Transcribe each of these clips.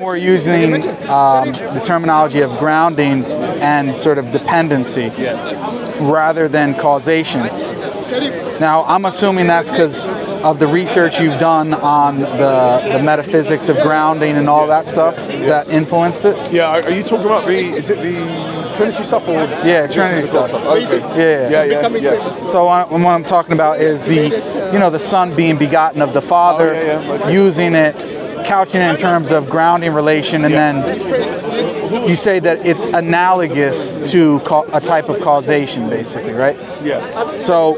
We're using the terminology of grounding and sort of dependency rather than causation. Now, I'm assuming that's because of the research you've done on the metaphysics of grounding and all that stuff. Has that influenced it? Yeah, are you talking about is it the Trinity stuff or? Yeah, Trinity stuff. Okay. Yeah. So what I'm talking about is the Son being begotten of the Father, using it, couching it in terms of grounding relation, and then you say that it's analogous to a type of causation, basically, right? Yeah. So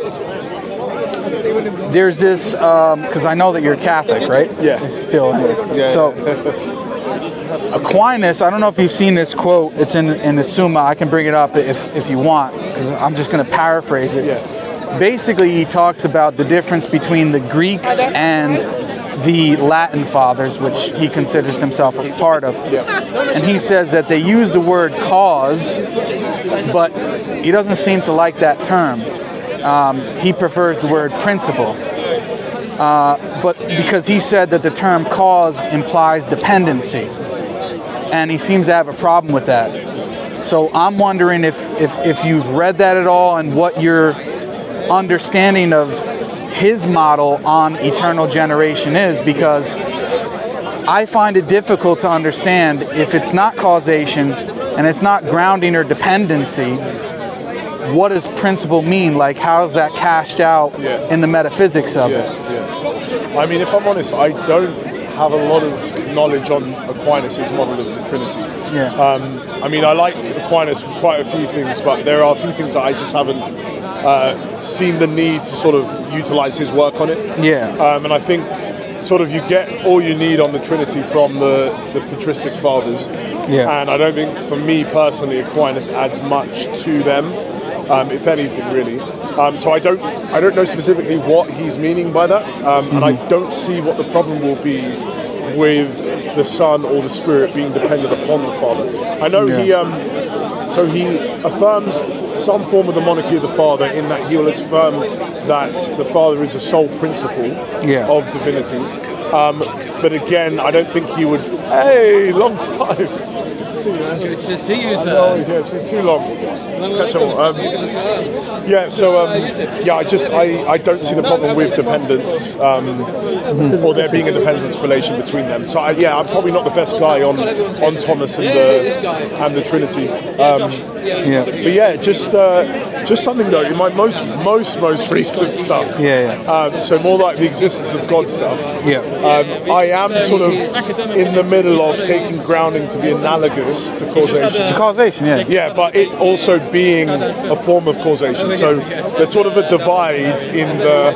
there's this, because I know that you're Catholic, right? Yeah. Still. Yeah. So Aquinas, I don't know if you've seen this quote. It's in the Summa. I can bring it up if you want, because I'm just going to paraphrase it. Yeah. Basically, he talks about the difference between the Greeks and the Latin fathers, which he considers himself a part of. Yeah. And he says that they use the word cause, but he doesn't seem to like that term. He prefers the word principle. But because he said that the term cause implies dependency, and he seems to have a problem with that. So I'm wondering if you've read that at all and what your understanding of his model on eternal generation is, because I find it difficult to understand if it's not causation and it's not grounding or dependency. What does principle mean? Like, how is that cashed out in the metaphysics of it? Yeah. I mean, if I'm honest, I don't have a lot of knowledge on Aquinas' model of the Trinity. Yeah. I mean, I like Aquinas for quite a few things, but there are a few things that I just haven't seen the need to sort of utilize his work on it. Yeah. And I think sort of you get all you need on the Trinity from the patristic fathers. Yeah. And I don't think, for me personally, Aquinas adds much to them, if anything, really. So I don't know specifically what he's meaning by that, and I don't see what the problem will be with the Son or the Spirit being dependent upon the Father. I know he affirms some form of the monarchy of the Father, in that he will affirm that the Father is a sole principle of divinity. But again, I don't think he would. Hey, long time. Good to see you, man. Good to see you, sir. Yeah, it's been too long. Catch up. I don't see the problem with dependence, or there being a dependence relation between them. So I'm probably not the best guy on Thomas and the Trinity. But yeah, just something though, in my most recent stuff. So more like the existence of God stuff. I am sort of in the middle of taking grounding to be analogous to causation. To causation, Yeah, but it also being a form of causation. So there's sort of a divide in the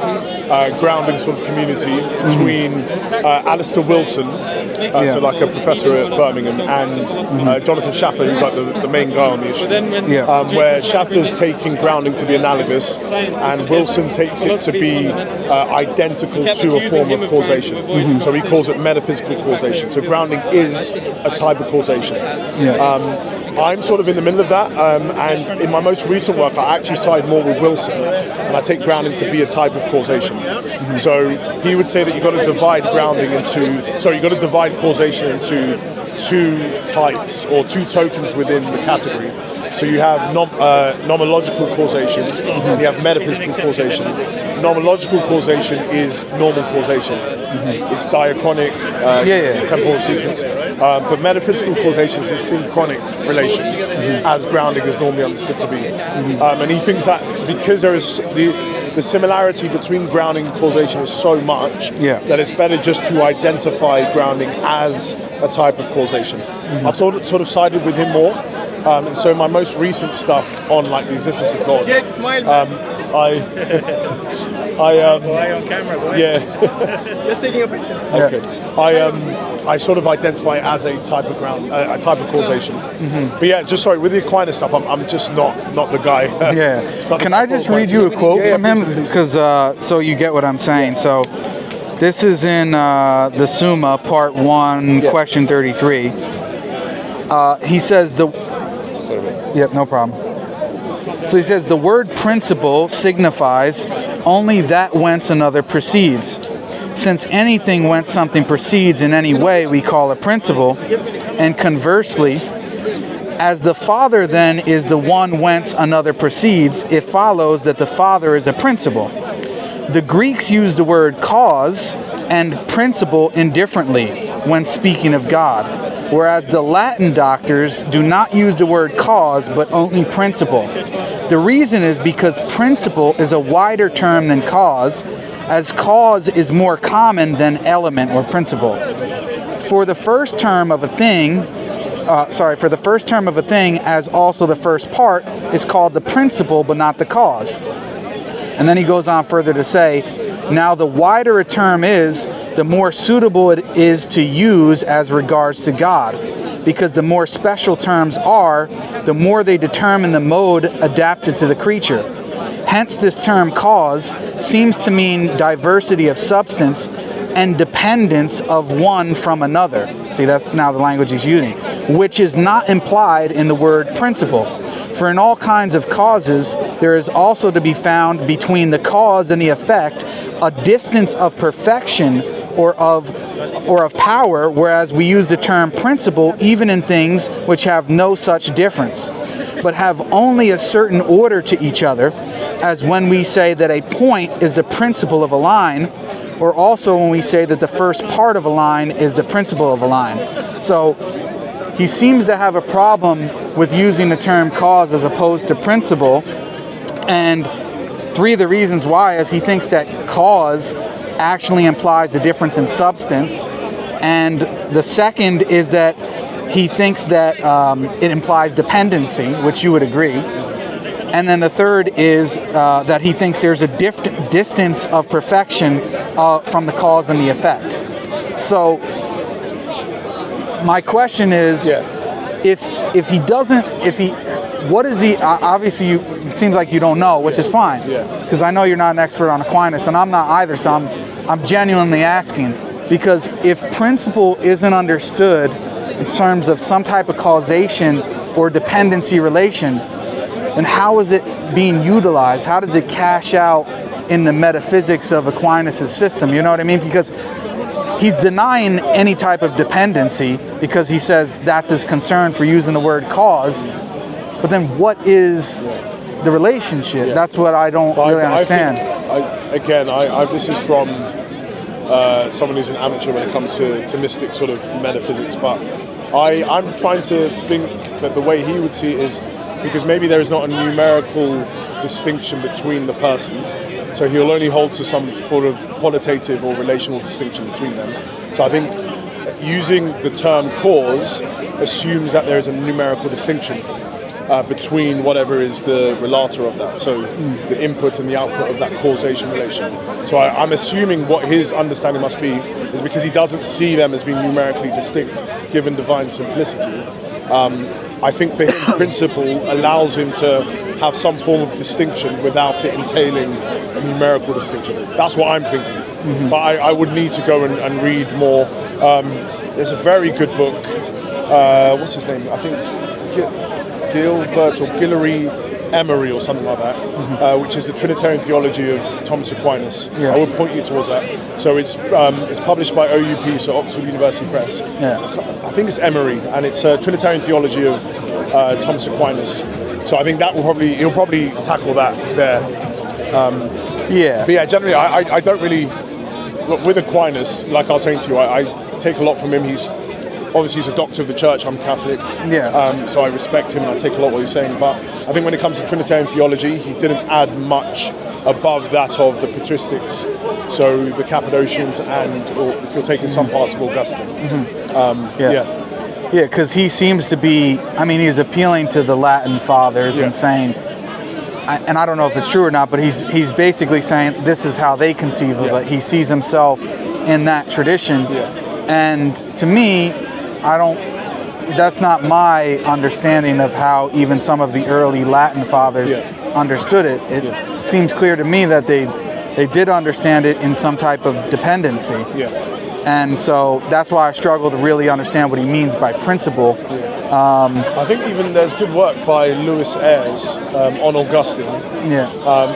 grounding sort of community between Alistair Wilson, so like a professor at Birmingham, and Jonathan Schaffer, who's like the main guy on the issue. Where Schaffer's taking grounding to be analogous, and Wilson takes it to be identical to a form of causation. So he calls it metaphysical causation. So grounding is a type of causation. I'm sort of in the middle of that, and in my most recent work, I actually side more with Wilson, and I take grounding to be a type of causation. So he would say that you've got to divide causation into two types, or two tokens within the category. So you have nomological causation, and you have metaphysical causation. Nomological causation is normal causation. It's diachronic, temporal sequence. But metaphysical causation is a synchronic relation, as grounding is normally understood to be. And he thinks that because there is the similarity between grounding and causation is so much that it's better just to identify grounding as a type of causation. I've sort of sided with him more. And so my most recent stuff on like the existence of God, on camera, just taking a picture. Okay. I sort of identify it as a type of a type of causation. But yeah, just sorry, with the Aquinas stuff, I'm just not the guy. Can I just read you a quote from him, because so you get what I'm saying? So this is in the Summa, Part 1, Question 33. He says no problem. So he says, the word principle signifies only that whence another proceeds. Since anything whence something proceeds in any way we call a principle, and conversely, as the Father then is the one whence another proceeds, it follows that the Father is a principle. The Greeks use the word cause and principle indifferently when speaking of God, whereas the Latin doctors do not use the word cause but only principle. The reason is because principle is a wider term than cause, as cause is more common than element or principle. For the first term of a thing, as also the first part, is called the principle but not the cause. And then he goes on further to say, now the wider a term is, the more suitable it is to use as regards to God, because the more special terms are, the more they determine the mode adapted to the creature. Hence this term cause seems to mean diversity of substance and dependence of one from another. See, that's now the language he's using, which is not implied in the word principle. For in all kinds of causes, there is also to be found between the cause and the effect a distance of perfection or of power, whereas we use the term principle even in things which have no such difference, but have only a certain order to each other, as when we say that a point is the principle of a line, or also when we say that the first part of a line is the principle of a line. So he seems to have a problem with using the term cause as opposed to principle, and three of the reasons why is he thinks that cause actually implies a difference in substance, and the second is that he thinks that it implies dependency, which you would agree, and then the third is that he thinks there's a distance of perfection from the cause and the effect. So my question is, obviously it seems like you don't know, which is fine, because I know you're not an expert on Aquinas, and I'm not either, so I'm genuinely asking, because if principle isn't understood in terms of some type of causation or dependency relation, then how is it being utilized? How does it cash out in the metaphysics of Aquinas' system? You know what I mean? Because he's denying any type of dependency because he says that's his concern for using the word cause. But then what is the relationship? Yeah. That's what I don't really understand. This is from someone who's an amateur when it comes to mystic sort of metaphysics, but I'm trying to think that the way he would see it is because maybe there is not a numerical distinction between the persons, so he'll only hold to some sort of qualitative or relational distinction between them. So I think using the term cause assumes that there is a numerical distinction between whatever is the relator of that, so the input and the output of that causation relation. So I'm assuming what his understanding must be is because he doesn't see them as being numerically distinct given divine simplicity. I think for him, principle allows him to have some form of distinction without it entailing a numerical distinction. That's what I'm thinking. Mm-hmm. But I would need to go and read more. There's a very good book. What's his name? I think it's Gilbert or Guillory Emery or something like that, which is the Trinitarian theology of Thomas Aquinas. Yeah. I would point you towards that. So it's published by OUP, so Oxford University Press. Yeah. I think it's Emery, and it's a Trinitarian theology of Thomas Aquinas. So I think that he'll probably tackle that there. But yeah, generally I don't really, with Aquinas, like I was saying to you, I take a lot from him. He's a doctor of the church. I'm Catholic, so I respect him and I take a lot of what he's saying. But I think when it comes to Trinitarian theology, he didn't add much above that of the patristics, so the Cappadocians, or if you're taking some parts of Augustine. Yeah, because he seems to be, he's appealing to the Latin fathers and saying, and I don't know if it's true or not, but he's basically saying this is how they conceive of it. He sees himself in that tradition, and to me, that's not my understanding of how even some of the early Latin fathers understood it. It seems clear to me that they did understand it in some type of dependency. And so that's why I struggle to really understand what he means by principle. I think even there's good work by Lewis Ayres on Augustine. Yeah.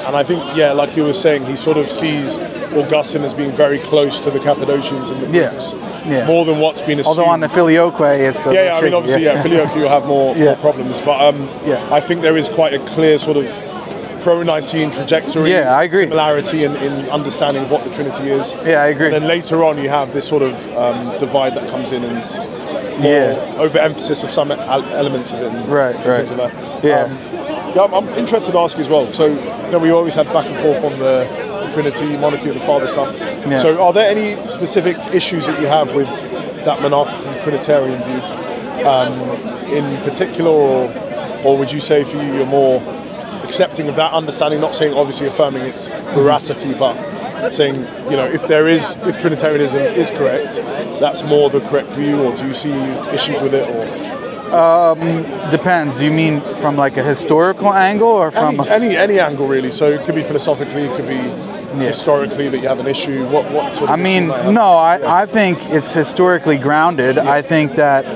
And I think, like you were saying, he sort of sees Augustine as being very close to the Cappadocians and the Greeks. Yeah. More than what's been assumed. Although on the Filioque, it's... I mean, obviously, Filioque you'll have more problems. But I think there is quite a clear sort of pro-Nicene trajectory, I agree. Similarity in understanding of what the Trinity is. Yeah, I agree. And then later on, you have this sort of divide that comes in and more overemphasis of some elements of it. And right. Things like that. I'm interested to ask as well. So, we always had back and forth on the Trinity, monarchy of the Father stuff. Yeah. So, are there any specific issues that you have with that monarchical Trinitarian view, in particular, or would you say for you you're more accepting of that understanding, not saying obviously affirming its veracity, but saying, if Trinitarianism is correct, that's more the correct view, or do you see issues with it? Or depends. Do you mean from like a historical angle, or from any angle really? So it could be philosophically, it could be historically that you have an issue. What sort of? I mean, no. I think it's historically grounded. I think that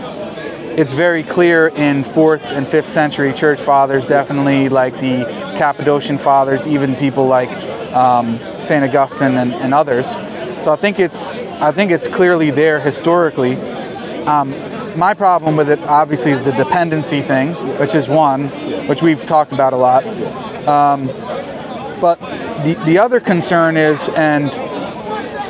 it's very clear in 4th and 5th century church fathers, definitely like the Cappadocian fathers, even people like St. Augustine and others. So I think it's clearly there historically. My problem with it obviously is the dependency thing, which is one, which we've talked about a lot. But the other concern is, and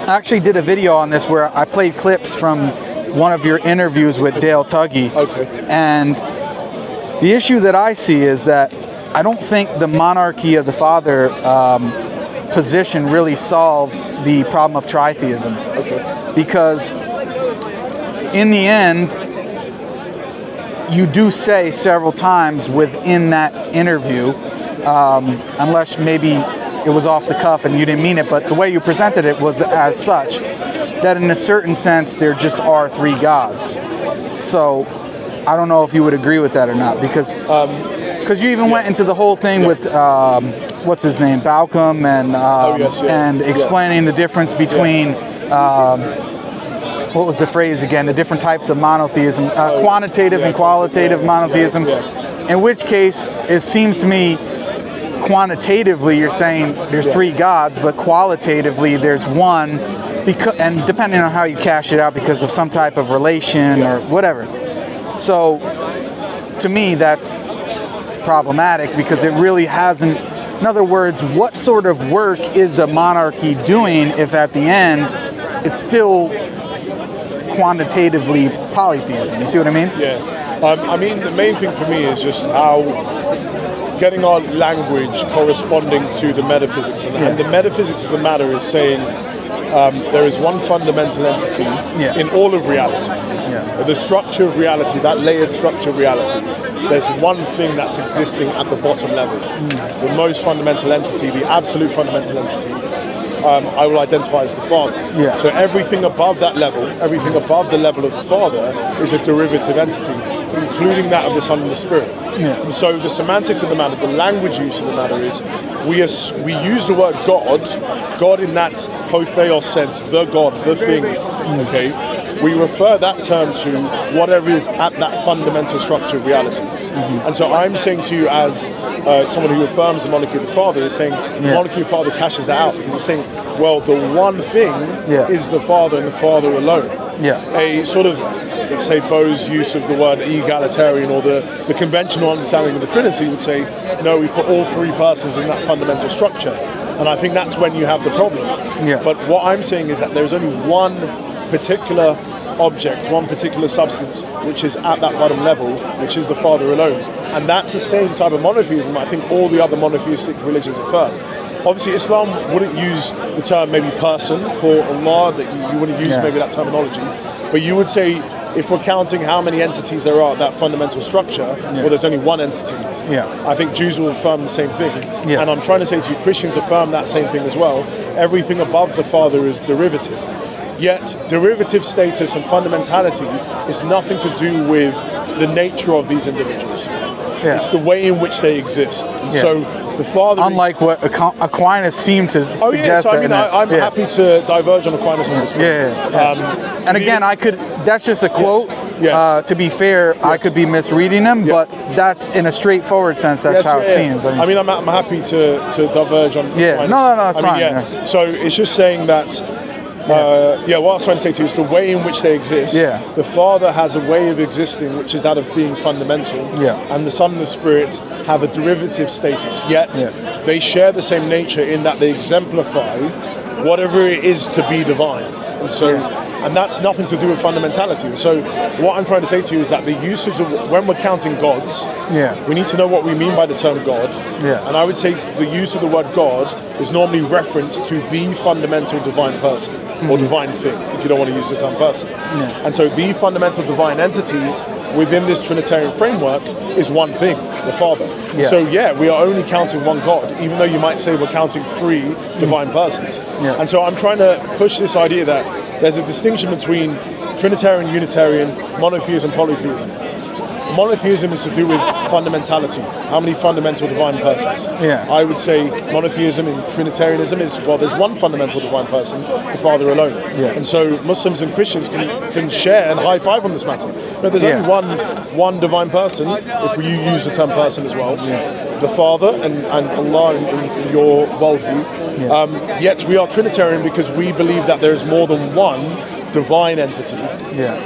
I actually did a video on this where I played clips from one of your interviews with Dale Tuggy. Okay. And the issue that I see is that I don't think the monarchy of the Father position really solves the problem of tritheism. Okay. Because in the end, you do say several times within that interview, unless maybe it was off the cuff and you didn't mean it, but the way you presented it was as such, that in a certain sense there just are 3 gods. So I don't know if you would agree with that or not, because you even went into the whole thing with what's his name, Balcom, and explaining the difference between what was the phrase again? The different types of monotheism, quantitative and qualitative monotheism. In which case, it seems to me, quantitatively you're saying there's 3 gods, but qualitatively there's one. And depending on how you cash it out, because of some type of relation or whatever. So, to me, that's problematic, because it really hasn't. In other words, what sort of work is the monarchy doing if at the end it's still quantitatively polytheism? You see what I mean? Yeah. I mean, the main thing for me is just how getting our language corresponding to the metaphysics. And the metaphysics of the matter is saying, there is one fundamental entity in all of reality. The structure of reality, that layered structure of reality, there's one thing that's existing at the bottom level. The most fundamental entity, the absolute fundamental entity, I will identify as the Father. So everything above that level, everything above the level of the Father is a derivative entity, including that of the Son and the Spirit. And so the semantics of the matter, the language use of the matter is, we use the word God in that hotheos sense, the God, the thing, okay? We refer that term to whatever is at that fundamental structure of reality. And so I'm saying to you, as someone who affirms the monarchy of the Father, is saying the monarchy of the Father cashes that out, because it's saying, well, the one thing is the Father and the Father alone. A sort of, let's say, Bo's use of the word egalitarian, or the conventional understanding of the Trinity would say, no, we put all 3 persons in that fundamental structure. And I think that's when you have the problem. But what I'm saying is that there's only one particular object, one particular substance, which is at that bottom level, which is the Father alone. And that's the same type of monotheism I think all the other monotheistic religions affirm. Obviously, Islam wouldn't use the term maybe person for Allah, that you wouldn't use maybe that terminology, but you would say, if we're counting how many entities there are at that fundamental structure, well, there's only one entity. I think Jews will affirm the same thing. And I'm trying to say to you, Christians affirm that same thing as well. Everything above the Father is derivative. Yet, derivative status and fundamentality is nothing to do with the nature of these individuals. It's the way in which they exist. And so, The Father. Unlike what Aquinas seemed to Oh suggest. yeah, so I mean, I'm happy to diverge on Aquinas on this. And again, that's just a quote. To be fair, I could be misreading them, but that's in a straightforward sense. That's how it seems. I mean, I'm happy to diverge on. Yeah, no, it's fine. Yeah. So it's just saying that. What I was trying to say to you is the way in which they exist. Yeah. The Father has a way of existing, which is that of being fundamental. Yeah. And the Son and the Spirit have a derivative status. Yet they share the same nature in that they exemplify whatever it is to be divine. And so, and that's nothing to do with fundamentality. So what I'm trying to say to you is that the usage of, when we're counting gods, we need to know what we mean by the term God. And I would say the use of the word God is normally referenced to the fundamental divine person or divine thing, if you don't want to use the term person. And so the fundamental divine entity within this Trinitarian framework is one thing, the Father. So we are only counting one God, even though you might say we're counting three divine persons. And so I'm trying to push this idea that there's a distinction between Trinitarian, Unitarian, monotheism, polytheism. Monotheism is to do with fundamentality. How many fundamental divine persons? I would say monotheism in Trinitarianism is, well, there's one fundamental divine person, the Father alone. And so Muslims and Christians can share and high five on this matter. But there's only one divine person, if you use the term person as well, the Father and Allah in your worldview. Yet we are Trinitarian because we believe that there is more than one divine entity,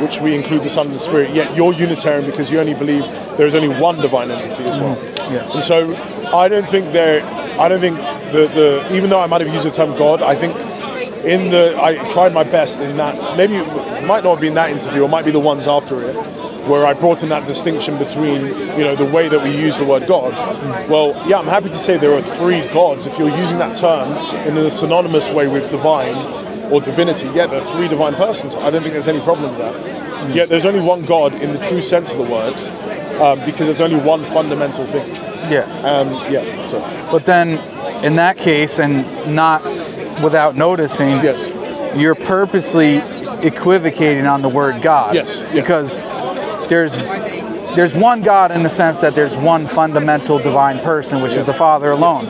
which we include the Son and the Spirit. Yet you're Unitarian because you only believe there is only one divine entity as well. And so I don't think even though I might have used the term God, I think I tried my best in that. Maybe it might not be in that interview, or might be the ones after it, where I brought in that distinction between, the way that we use the word God. Well, I'm happy to say there are three gods if you're using that term in a synonymous way with divine or divinity. There are three divine persons. I don't think there's any problem with that. Yet there's only one God in the true sense of the word, because there's only one fundamental thing. So. But then, in that case, and not without noticing, you're purposely equivocating on the word God. Because there's one God in the sense that there's one fundamental divine person, which is the Father alone.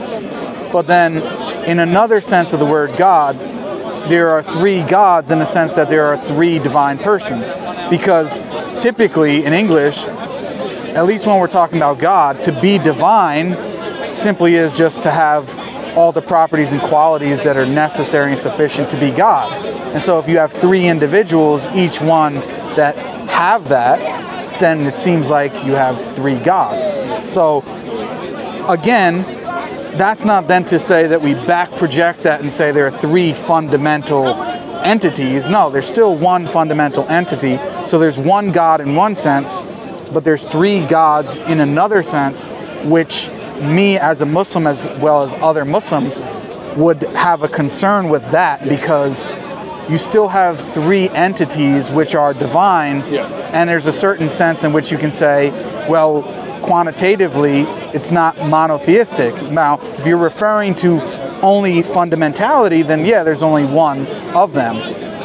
But then, in another sense of the word God, there are three gods in the sense that there are three divine persons. Because typically in English, at least when we're talking about God, to be divine simply is just to have all the properties and qualities that are necessary and sufficient to be God. And so if you have three individuals, each one that have that, then it seems like you have three gods. So again, that's not then to say that we back project that and say there are three fundamental entities. No, there's still one fundamental entity. So there's one God in one sense, but there's three gods in another sense, which me as a Muslim, as well as other Muslims, would have a concern with that, because you still have three entities which are divine, and there's a certain sense in which you can say, well, quantitatively, it's not monotheistic. Now, if you're referring to only fundamentality, then there's only one of them.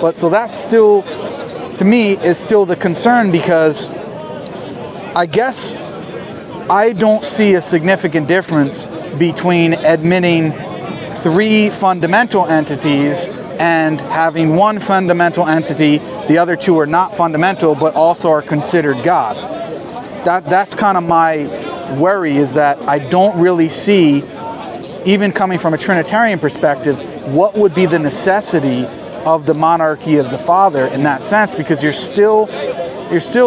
But so that's still, to me, is still the concern, because I guess I don't see a significant difference between admitting three fundamental entities and having one fundamental entity. The other two are not fundamental, but also are considered God. That's kind of my worry, is that I don't really see, even coming from a Trinitarian perspective, what would be the necessity of the monarchy of the Father in that sense, because you're still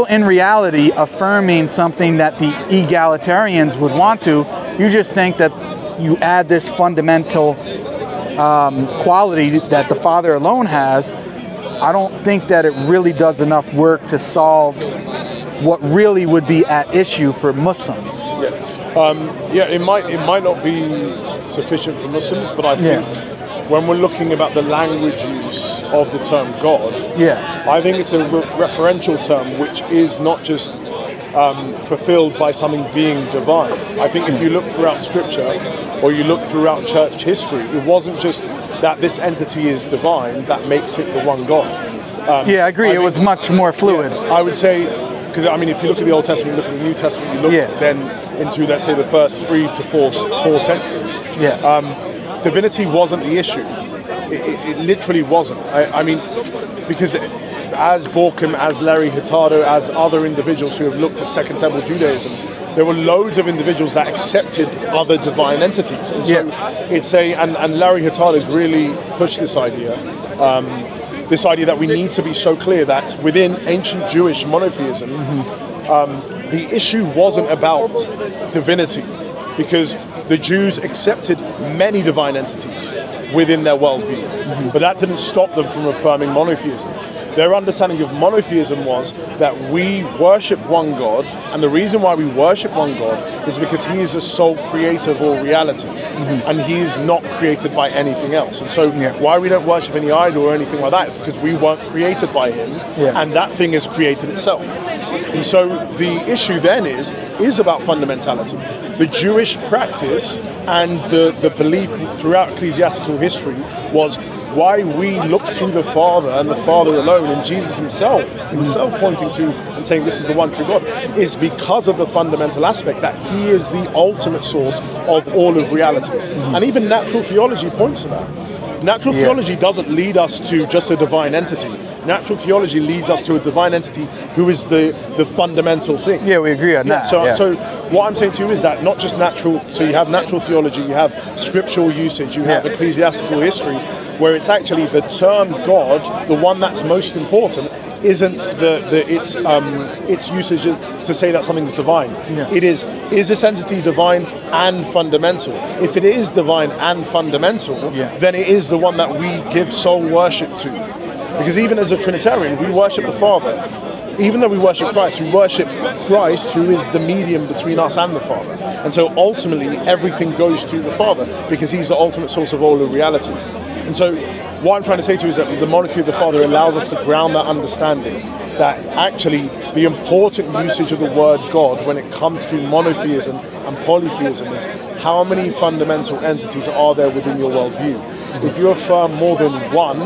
in reality affirming something that the egalitarians would want to. You just think that you add this fundamental quality that the Father alone has. I don't think that it really does enough work to solve what really would be at issue for Muslims. It might not be sufficient for Muslims, but I think when we're looking about the language use of the term God, I think it's a referential term which is not just fulfilled by something being divine. I think if you look throughout Scripture, or you look throughout church history, it wasn't just that this entity is divine that makes it the one God. I agree. It was much more fluid. I would say, because I mean, if you look at the Old Testament, you look at the New Testament, you look, then into, let's say, the first 3 to 4 centuries. Yeah. Divinity wasn't the issue. It literally wasn't. I mean, because as Borkham, as Larry Hurtado, as other individuals who have looked at Second Temple Judaism, there were loads of individuals that accepted other divine entities. And so it's and Larry Hurtado's really pushed this idea that we need to be so clear that within ancient Jewish monotheism, the issue wasn't about divinity, because the Jews accepted many divine entities within their worldview, but that didn't stop them from affirming monotheism. Their understanding of monotheism was that we worship one God, and the reason why we worship one God is because he is the sole creator of all reality, and he is not created by anything else. And so why we don't worship any idol or anything like that is because we weren't created by him, and that thing has created itself. And so the issue then is about fundamentality. The Jewish practice and the belief throughout ecclesiastical history was why we look to the Father and the Father alone, and Jesus himself pointing to and saying this is the one true God, is because of the fundamental aspect that he is the ultimate source of all of reality. And even natural theology points to that. Natural theology doesn't lead us to just a divine entity. Natural theology leads us to a divine entity who is the fundamental thing. Yeah, we agree on that. So what I'm saying to you is that not just natural, so you have natural theology, you have scriptural usage, you have ecclesiastical history, where it's actually the term God, the one that's most important, isn't its usage to say that something's divine. It is this entity divine and fundamental? If it is divine and fundamental, then it is the one that we give sole worship to. Because even as a Trinitarian, we worship the Father. Even though we worship Christ who is the medium between us and the Father. And so ultimately everything goes to the Father because he's the ultimate source of all of reality. And so what I'm trying to say to you is that the monarchy of the Father allows us to ground that understanding that actually the important usage of the word God when it comes to monotheism and polytheism is how many fundamental entities are there within your worldview. If you affirm more than one,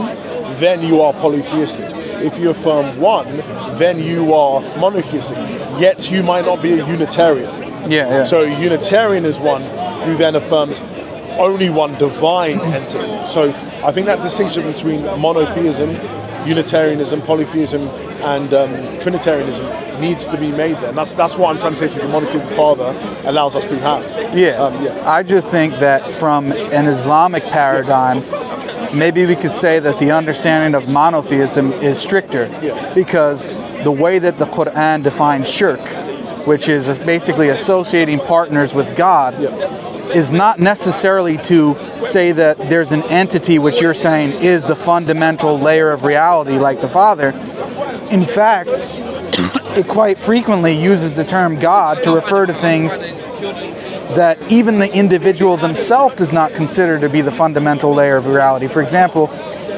then you are polytheistic. If you affirm one, then you are monotheistic. Yet you might not be a Unitarian. So a Unitarian is one who then affirms only one divine entity. So I think that distinction between monotheism, Unitarianism, polytheism, and Trinitarianism needs to be made there. And that's what I'm trying to say to you. The monarchy of the Father allows us to have. I just think that from an Islamic paradigm, maybe we could say that the understanding of monotheism is stricter, because the way that the Quran defines shirk, which is basically associating partners with God, is not necessarily to say that there's an entity which you're saying is the fundamental layer of reality like the Father. In fact, it quite frequently uses the term God to refer to things that even the individual themselves does not consider to be the fundamental layer of reality. For example,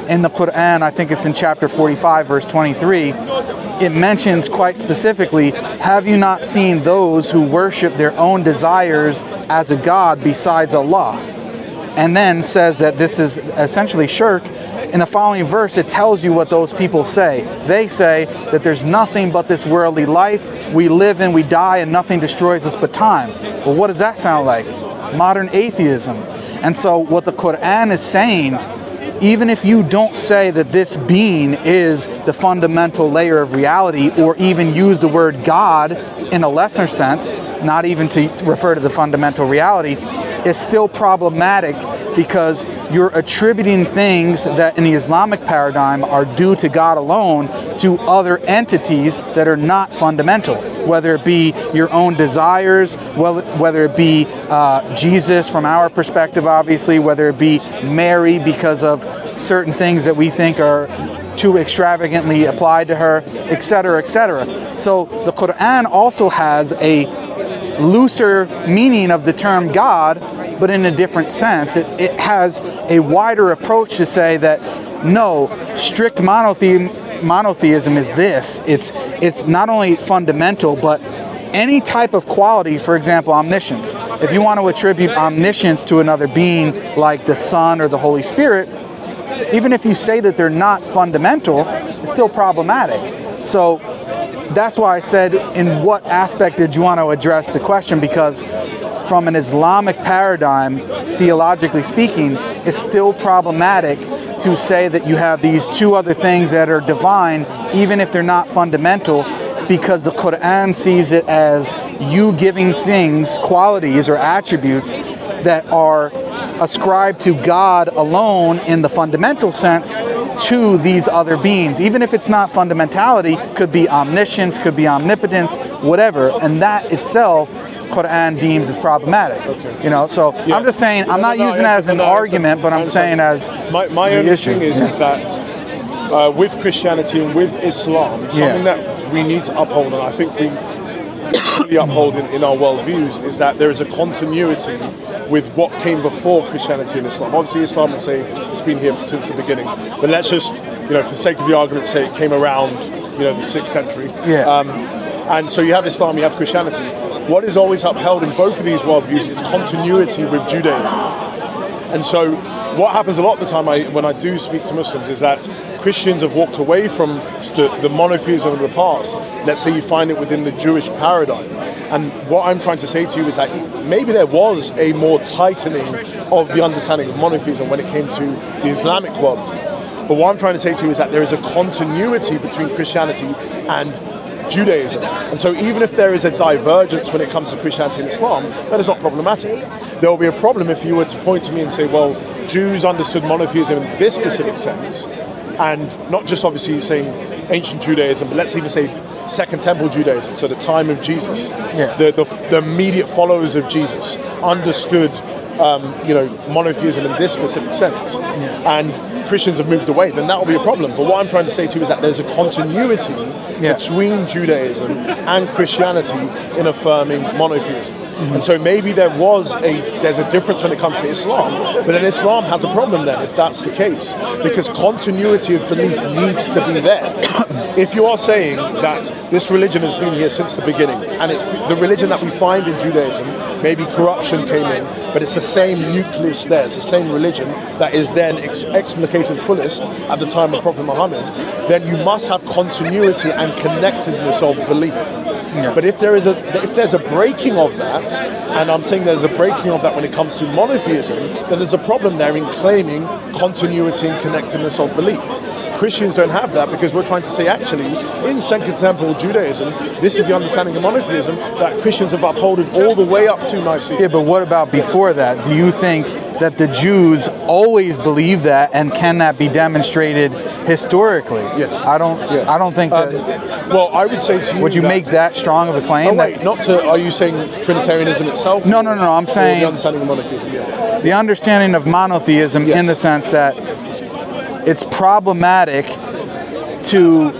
in the Quran, I think it's in chapter 45, verse 23, it mentions quite specifically, have you not seen those who worship their own desires as a God besides Allah? And then says that this is essentially shirk. In the following verse, it tells you what those people say. They say that there's nothing but this worldly life. We live and we die and nothing destroys us but time. Well, what does that sound like? Modern atheism. And so what the Quran is saying, even if you don't say that this being is the fundamental layer of reality, or even use the word God in a lesser sense, not even to refer to the fundamental reality, is still problematic, because you're attributing things that in the Islamic paradigm are due to God alone to other entities that are not fundamental, whether it be your own desires, whether it be Jesus from our perspective, obviously, whether it be Mary because of certain things that we think are too extravagantly applied to her, etc., etc. So the Quran also has a looser meaning of the term God, but in a different sense. It has a wider approach to say that no, strict monotheism is this. It's not only fundamental, but any type of quality, for example, omniscience. If you want to attribute omniscience to another being like the Son or the Holy Spirit, even if you say that they're not fundamental, it's still problematic. So that's why I said, in what aspect did you want to address the question? Because from an Islamic paradigm, theologically speaking, it's still problematic to say that you have these two other things that are divine, even if they're not fundamental, because the Quran sees it as you giving things qualities or attributes that are ascribed to God alone in the fundamental sense to these other beings. Even if it's not fundamentality, could be omniscience, could be omnipotence, whatever, and that itself Quran deems as problematic. Okay. You know, so I'm just saying, I'm not using it as an argument, but I'm saying as my only thing is that with Christianity and with Islam, something that we need to uphold, and I think we really uphold in our worldviews, is that there is a continuity with what came before Christianity and Islam. Obviously, Islam would say it's been here since the beginning, but let's just, for the sake of the argument, say it came around, the 6th century. And so you have Islam, you have Christianity. What is always upheld in both of these worldviews is continuity with Judaism. And so what happens a lot of the time when I do speak to Muslims is that Christians have walked away from the monotheism of the past. Let's say you find it within the Jewish paradigm. And what I'm trying to say to you is that maybe there was a more tightening of the understanding of monotheism when it came to the Islamic worldview. But what I'm trying to say to you is that there is a continuity between Christianity and Judaism. And so even if there is a divergence when it comes to Christianity and Islam, that is not problematic. There will be a problem if you were to point to me and say, well, Jews understood monotheism in this specific sense, and not just obviously saying ancient Judaism, but let's even say Second Temple Judaism, so the time of Jesus, the immediate followers of Jesus understood monotheism in this specific sense, and Christians have moved away, then that will be a problem. But what I'm trying to say to you is that there's a continuity between Judaism and Christianity in affirming monotheism. And so maybe there's a difference when it comes to Islam, but then Islam has a problem then if that's the case, because continuity of belief needs to be there. If you are saying that this religion has been here since the beginning, and it's the religion that we find in Judaism, maybe corruption came in, but it's the same nucleus there, it's the same religion that is then explicated fullest at the time of Prophet Muhammad, then you must have continuity and connectedness of belief. But if there's a breaking of that, and I'm saying there's a breaking of that when it comes to monotheism, then there's a problem there in claiming continuity and connectedness of belief. Christians don't have that, because we're trying to say, actually, in Second Temple Judaism, this is the understanding of monotheism that Christians have upheld all the way up to Nicaea. Yeah, but what about before that? Do you think that the Jews always believe that, and can that be demonstrated historically? Yes. I don't think that. Well, I would say to you. Would you make that strong of a claim? Oh wait, are you saying Trinitarianism itself? No. I'm saying the understanding of monotheism. Yeah. The understanding of monotheism, in the sense that it's problematic to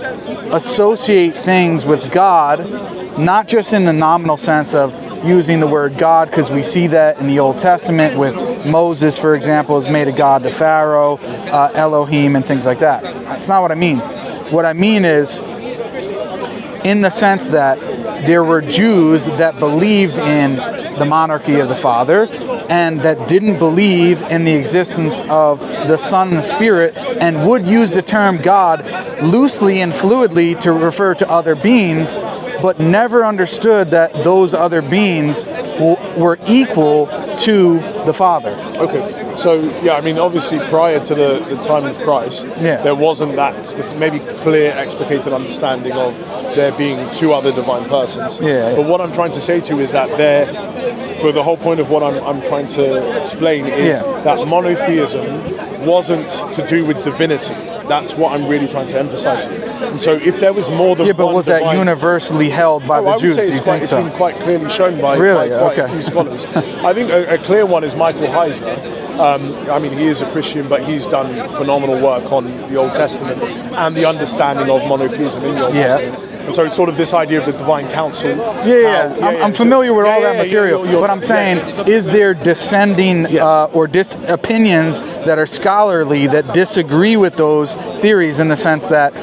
associate things with God, not just in the nominal sense of using the word God, because we see that in the Old Testament with Moses, for example, is made a god to Pharaoh, Elohim, and things like that. That's not what I mean. What I mean is in the sense that there were Jews that believed in the monarchy of the Father, and that didn't believe in the existence of the Son and the Spirit, and would use the term God loosely and fluidly to refer to other beings, but never understood that those other beings were equal to the Father. Okay, so obviously prior to the time of Christ, there wasn't that maybe clear explicated understanding of there being two other divine persons. But what I'm trying to say to you is that for the whole point of what I'm trying to explain is that monotheism wasn't to do with divinity. That's what I'm really trying to emphasize here. And so if there was more than but was that universally held by the Jews? I would say it's been quite clearly shown by quite a few scholars. I think a clear one is Michael Hyde. He is a Christian, but he's done phenomenal work on the Old Testament and the understanding of monotheism in the Old Testament. And so it's sort of this idea of the divine council. I'm familiar with all that material. But I'm saying, is there descending or opinions that are scholarly that disagree with those theories, in the sense that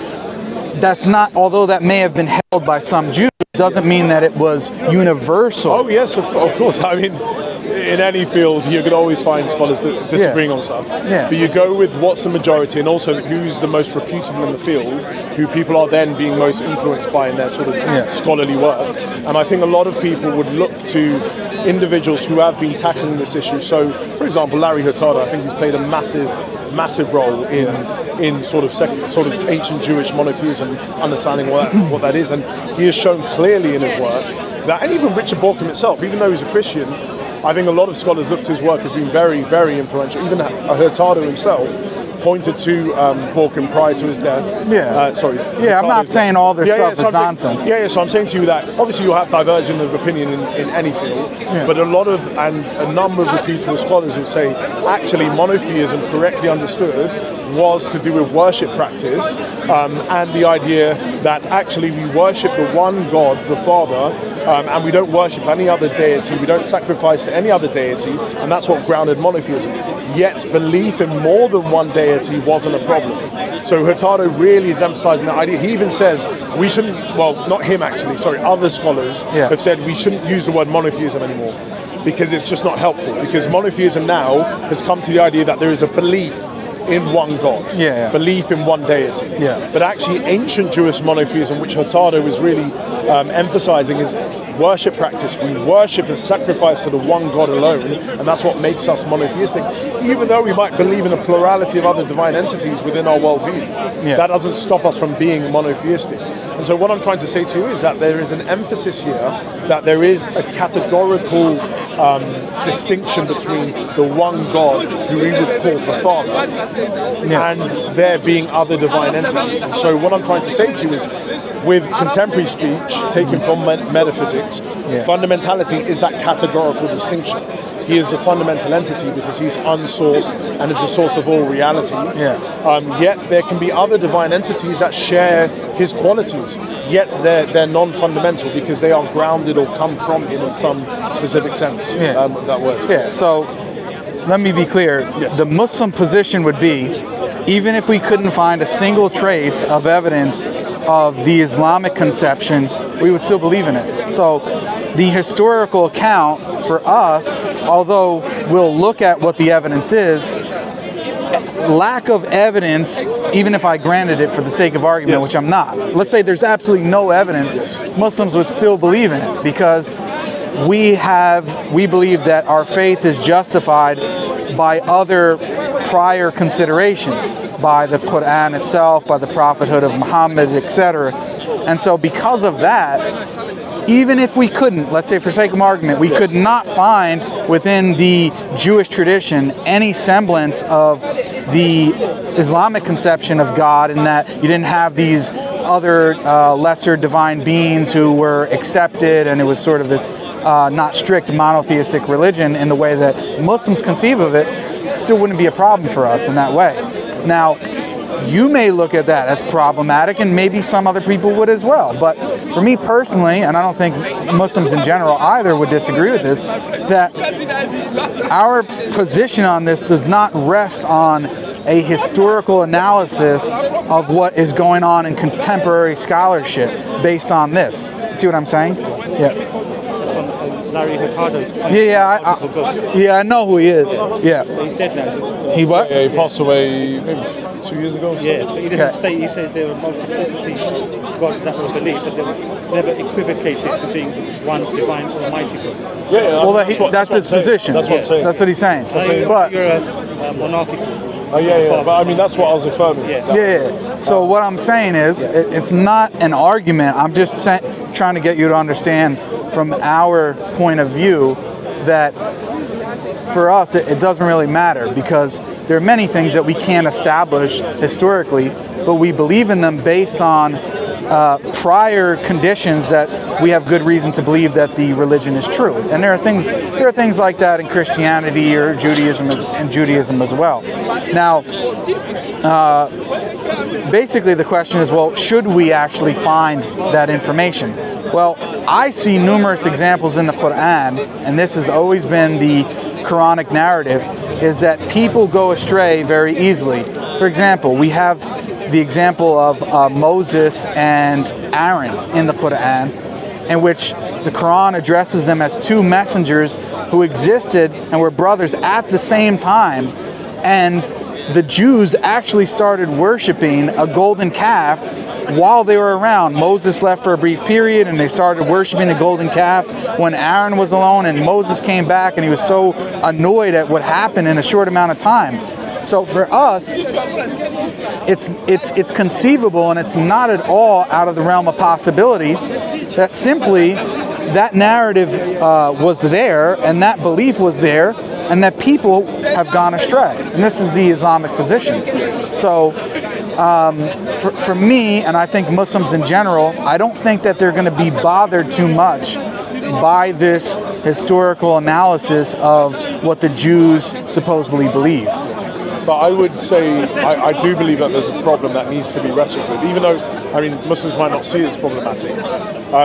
that's not, although that may have been held by some Jews, doesn't mean that it was universal. Oh yes, of course. I mean, in any field, you could always find scholars disagreeing on stuff. Yeah. But you go with what's the majority, and also who's the most reputable in the field, who people are then being most influenced by in their sort of scholarly work. And I think a lot of people would look to individuals who have been tackling this issue. So, for example, Larry Hurtado, I think he's played a massive role in sort of ancient Jewish monotheism, understanding what that is, and he has shown clearly in his work that, and even Richard Borkham himself, even though he's a Christian, I think a lot of scholars look to his work as being very, very influential. Even Hurtado himself pointed to Borkham prior to his death. I'm not saying all their stuff is nonsense. So I'm saying to you that obviously you'll have divergence of opinion in any field, but a number of reputable scholars would say actually monotheism, correctly understood, was to do with worship practice, and the idea that actually we worship the one God, the Father, and we don't worship any other deity, we don't sacrifice to any other deity, and that's what grounded monotheism. Yet belief in more than one deity wasn't a problem. So Hurtado really is emphasizing that idea. He even says we shouldn't, well, not him actually, sorry, other scholars have said we shouldn't use the word monotheism anymore because it's just not helpful, because monotheism now has come to the idea that there is a belief in one God, belief in one deity. But actually ancient Jewish monotheism, which Hurtado is really emphasizing, is worship practice. We worship and sacrifice to the one God alone, and that's what makes us monotheistic. Even though we might believe in a plurality of other divine entities within our worldview, that doesn't stop us from being monotheistic. And so what I'm trying to say to you is that there is an emphasis here that there is a categorical distinction between the one God, who we would call the Father, and there being other divine entities. And so what I'm trying to say to you is, with contemporary speech taken from metaphysics, fundamentality is that categorical distinction. He is the fundamental entity because he's unsourced and is the source of all reality. Yet there can be other divine entities that share his qualities, yet they're non-fundamental because they are grounded or come from him in some specific sense. That word. So let me be clear. The Muslim position would be, even if we couldn't find a single trace of evidence of the Islamic conception, we would still believe in it. So the historical account for us, although we'll look at what the evidence is, lack of evidence, even if I granted it for the sake of argument, which I'm not, let's say there's absolutely no evidence, Muslims would still believe in it because we believe that our faith is justified by other prior considerations, by the Quran itself, by the prophethood of Muhammad, etc. And so because of that, even if we couldn't, let's say for sake of argument, we could not find within the Jewish tradition any semblance of the Islamic conception of God, in that you didn't have these other lesser divine beings who were accepted, and it was sort of this not strict monotheistic religion in the way that Muslims conceive of it, still wouldn't be a problem for us in that way. Now, you may look at that as problematic, and maybe some other people would as well. But for me personally, and I don't think Muslims in general either would disagree with this, that our position on this does not rest on a historical analysis of what is going on in contemporary scholarship based on this. See what I'm saying? Larry Hurtado's. I know who he is. He's dead now. He what? He passed away maybe 2 years ago. But he doesn't state. He says there were multiplicity gods that were believed, but they were never equivocated to being one divine Almighty God. That's his position. That's what I'm saying. That's what he's saying. But you're a monarchical. But I mean that's what I was affirming. So what I'm saying is, it's not an argument. I'm just trying to get you to understand from our point of view that for us it doesn't really matter, because there are many things that we can't establish historically, but we believe in them based on prior conditions that we have good reason to believe that the religion is true. And there are things like that in Christianity or Judaism as well. Now, basically the question is, well, should we actually find that information? Well, I see numerous examples in the Quran, and this has always been the Quranic narrative, is that people go astray very easily. For example, we have the example of Moses and Aaron in the Quran, in which the Quran addresses them as two messengers who existed and were brothers at the same time. And the Jews actually started worshiping a golden calf while they were around. Moses left for a brief period and they started worshiping the golden calf when Aaron was alone, and Moses came back and he was so annoyed at what happened in a short amount of time. So for us, it's conceivable, and it's not at all out of the realm of possibility that simply that narrative was there and that belief was there, and that people have gone astray. And this is the Islamic position. So for me, and I think Muslims in general, I don't think that they're going to be bothered too much by this historical analysis of what the Jews supposedly believed. But I would say, I do believe that there's a problem that needs to be wrestled with. Even though, I mean, Muslims might not see it as problematic,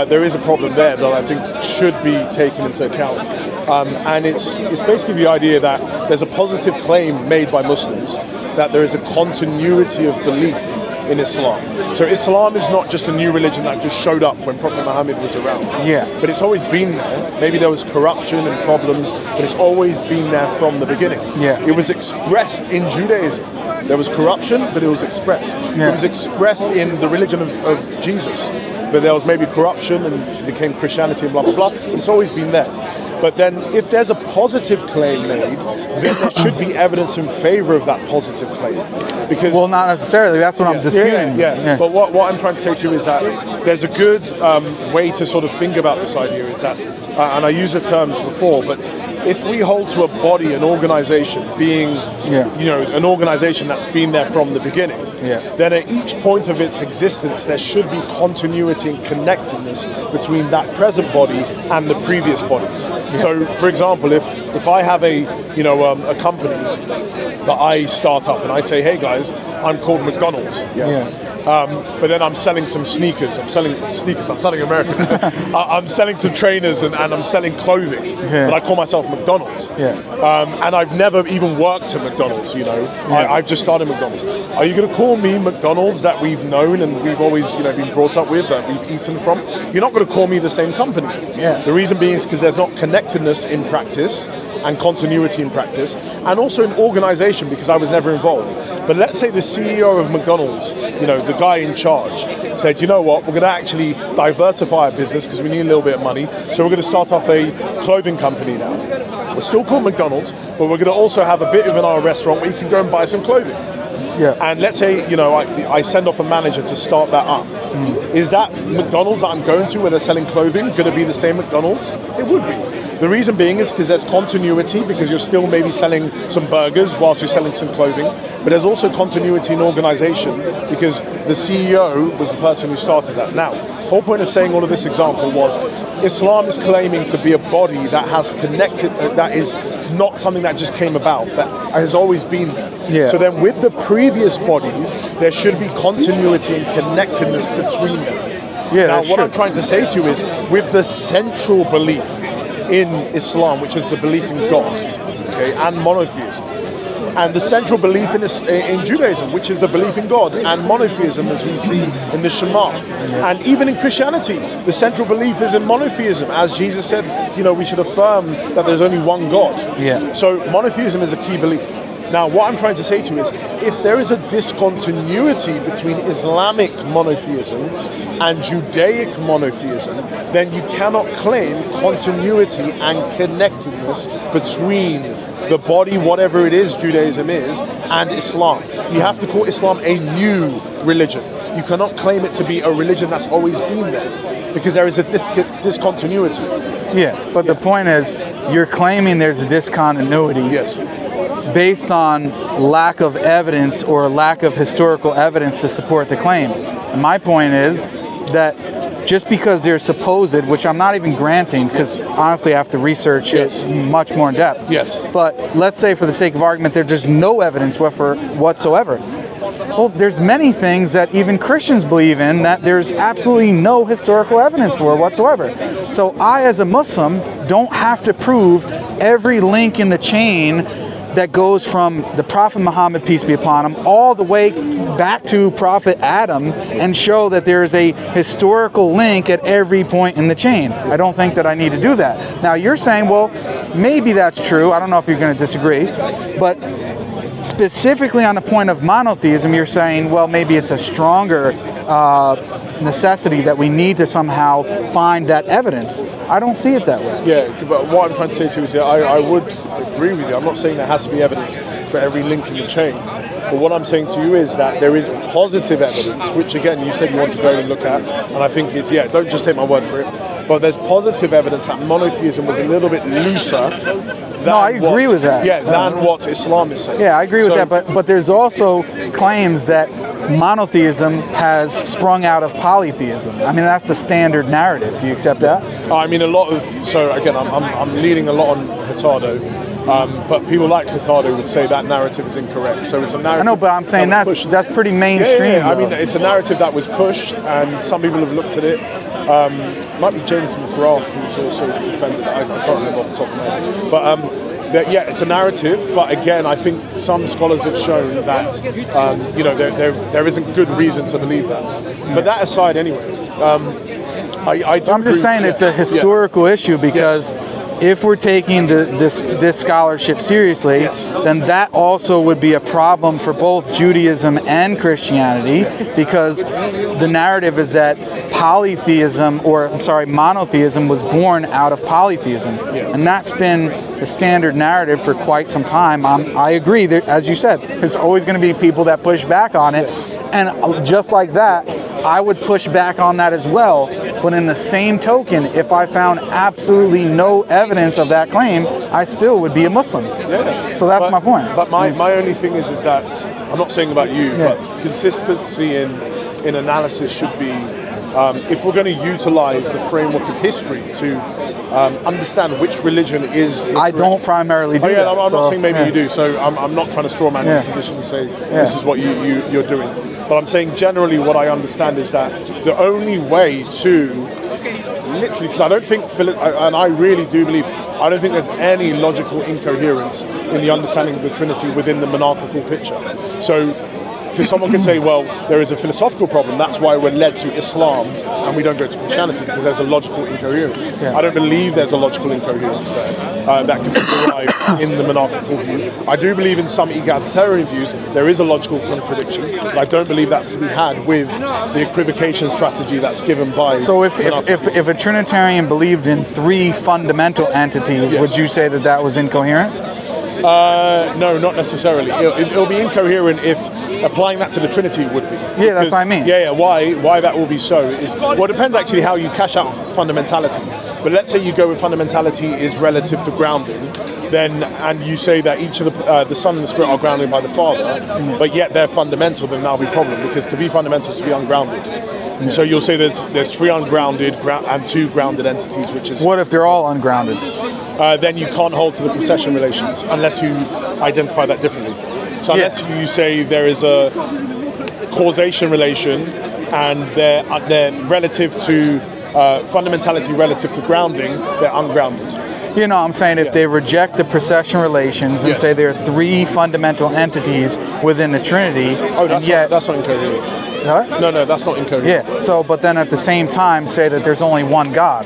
there is a problem there that I think should be taken into account. And it's basically the idea that there's a positive claim made by Muslims that there is a continuity of belief in Islam. So Islam is not just a new religion that just showed up when Prophet Muhammad was around. Yeah. But it's always been there. Maybe there was corruption and problems, but it's always been there from the beginning. Yeah. It was expressed in Judaism. There was corruption, but it was expressed. Yeah. It was expressed in the religion of Jesus. But there was maybe corruption and it became Christianity and blah, blah, blah. But it's always been there. But then if there's a positive claim made, then there should be evidence in favor of that positive claim. Because, well, not necessarily. That's what I'm disputing. Yeah. But what I'm trying to say to you is that there's a good way to sort of think about this idea is that, and I used the terms before, but if we hold to a body, an organization being, an organization that's been there from the beginning, then at each point of its existence, there should be continuity and connectedness between that present body and the previous bodies. So, for example, if I have a company that I start up and I say, hey guys, I'm called McDonald's. But then I'm selling some sneakers. I'm selling American. I'm selling some trainers and I'm selling clothing. But I call myself McDonald's. And I've never even worked at McDonald's, I've just started McDonald's. Are you going to call me McDonald's that we've known and we've always been brought up with, that we've eaten from? You're not going to call me the same company. The reason being is because there's not connectedness in practice and continuity in practice, and also in organization, because I was never involved. But let's say the CEO of McDonald's, the guy in charge, said, you know what, we're going to actually diversify our business because we need a little bit of money, so we're going to start off a clothing company now. We're still called McDonald's, but we're going to also have a bit of in our restaurant where you can go and buy some clothing. And let's say, I send off a manager to start that up. Is that McDonald's that I'm going to where they're selling clothing going to be the same McDonald's? It would be. The reason being is because there's continuity, because you're still maybe selling some burgers whilst you're selling some clothing, but there's also continuity in organization because the CEO was the person who started that. Now, the whole point of saying all of this example was Islam is claiming to be a body that has connected, that is not something that just came about, that has always been there. So then with the previous bodies, there should be continuity and connectedness between them. Now, what I'm trying to say to you is, with the central belief in Islam, which is the belief in God, and monotheism, and the central belief in Judaism, which is the belief in God and monotheism, as we see in the Shema, and even in Christianity, the central belief is in monotheism, as Jesus said, we should affirm that there's only one God. So monotheism is a key belief. Now, what I'm trying to say to you is, if there is a discontinuity between Islamic monotheism and Judaic monotheism, then you cannot claim continuity and connectedness between the body, whatever it is Judaism is, and Islam. You have to call Islam a new religion. You cannot claim it to be a religion that's always been there, because there is a discontinuity. But the point is, you're claiming there's a discontinuity based on lack of evidence or lack of historical evidence to support the claim. And my point is that just because they're supposed, which I'm not even granting, because honestly I have to research it much more in depth. But let's say for the sake of argument there's just no evidence whatsoever. Well, there's many things that even Christians believe in that there's absolutely no historical evidence for whatsoever. So I, as a Muslim, don't have to prove every link in the chain that goes from the Prophet Muhammad, peace be upon him, all the way back to Prophet Adam and show that there is a historical link at every point in the chain. I don't think that I need to do that. Now you're saying, well, maybe that's true. I don't know if you're going to disagree, but specifically on the point of monotheism, you're saying, well, maybe it's a stronger necessity that we need to somehow find that evidence. I don't see it that way. Yeah, but what I'm trying to say to you is that I would agree with you. I'm not saying there has to be evidence for every link in the chain. But what I'm saying to you is that there is positive evidence, which again, you said you want to go and look at, and I think it's, yeah, don't just take my word for it, but there's positive evidence that monotheism was a little bit looser than No, I agree with that. Yeah, than what Islam is saying. Yeah, I agree with that, but there's also claims that monotheism has sprung out of polytheism. I mean, that's the standard narrative. Do you accept that? I mean, a lot of, so again, I'm leaning a lot on Hurtado, but people like Hurtado would say that narrative is incorrect. So it's a narrative. I know, but I'm saying that's pretty mainstream. Yeah. I mean, it's a narrative that was pushed, and some people have looked at it. Might be James McGrath, who's also defended it. I can't remember off the top of my head. But yeah, it's a narrative. But again, I think some scholars have shown that you know, there isn't good reason to believe that. But that aside, anyway, I'm just saying it's a historical issue because. Yes. If we're taking this scholarship seriously, then that also would be a problem for both Judaism and Christianity, because the narrative is that monotheism was born out of polytheism, and that's been the standard narrative for quite some time. I agree that, as you said, there's always going to be people that push back on it, and just like that, I would push back on that as well. But in the same token, if I found absolutely no evidence of that claim, I still would be a Muslim. Yeah. So that's my point. But my only thing is that, I'm not saying about you, but consistency in analysis should be, if we're going to utilize the framework of history to understand which religion is correct. I don't primarily do that. I'm not saying maybe you do, so I'm not trying to straw man your position and say this is what you're doing. But I'm saying generally what I understand is that the only way to literally, because I don't think, and I really do believe, I don't think there's any logical incoherence in the understanding of the Trinity within the monarchical picture. So, because someone could say, well, there is a philosophical problem, that's why we're led to Islam and we don't go to Christianity, because there's a logical incoherence. I don't believe there's a logical incoherence there that can be derived in the monarchical view. I do believe in some egalitarian views there is a logical contradiction, but I don't believe that's to be had with the equivocation strategy that's given by... So if a Trinitarian believed in three fundamental entities, would you say that that was incoherent? No, not necessarily. It'll be incoherent if applying that to the Trinity would be. Yeah, that's what I mean. Yeah, why that will be so is, well, it depends actually how you cash out fundamentality. But let's say you go with fundamentality is relative to grounding, then, and you say that each of the Son and the Spirit are grounded by the Father, but yet they're fundamental, then that'll be a problem, because to be fundamental is to be ungrounded. So you'll say there's three ungrounded and two grounded entities, which is... What if they're all ungrounded? Then you can't hold to the procession relations unless you identify that differently. So unless you say there is a causation relation and they're relative to fundamentality relative to grounding, they're ungrounded. You know, I'm saying if they reject the procession relations and say there are three fundamental entities within the Trinity, that's not incoherent. What? No, that's not incoherent. Yeah. So, but then at the same time say that there's only one God.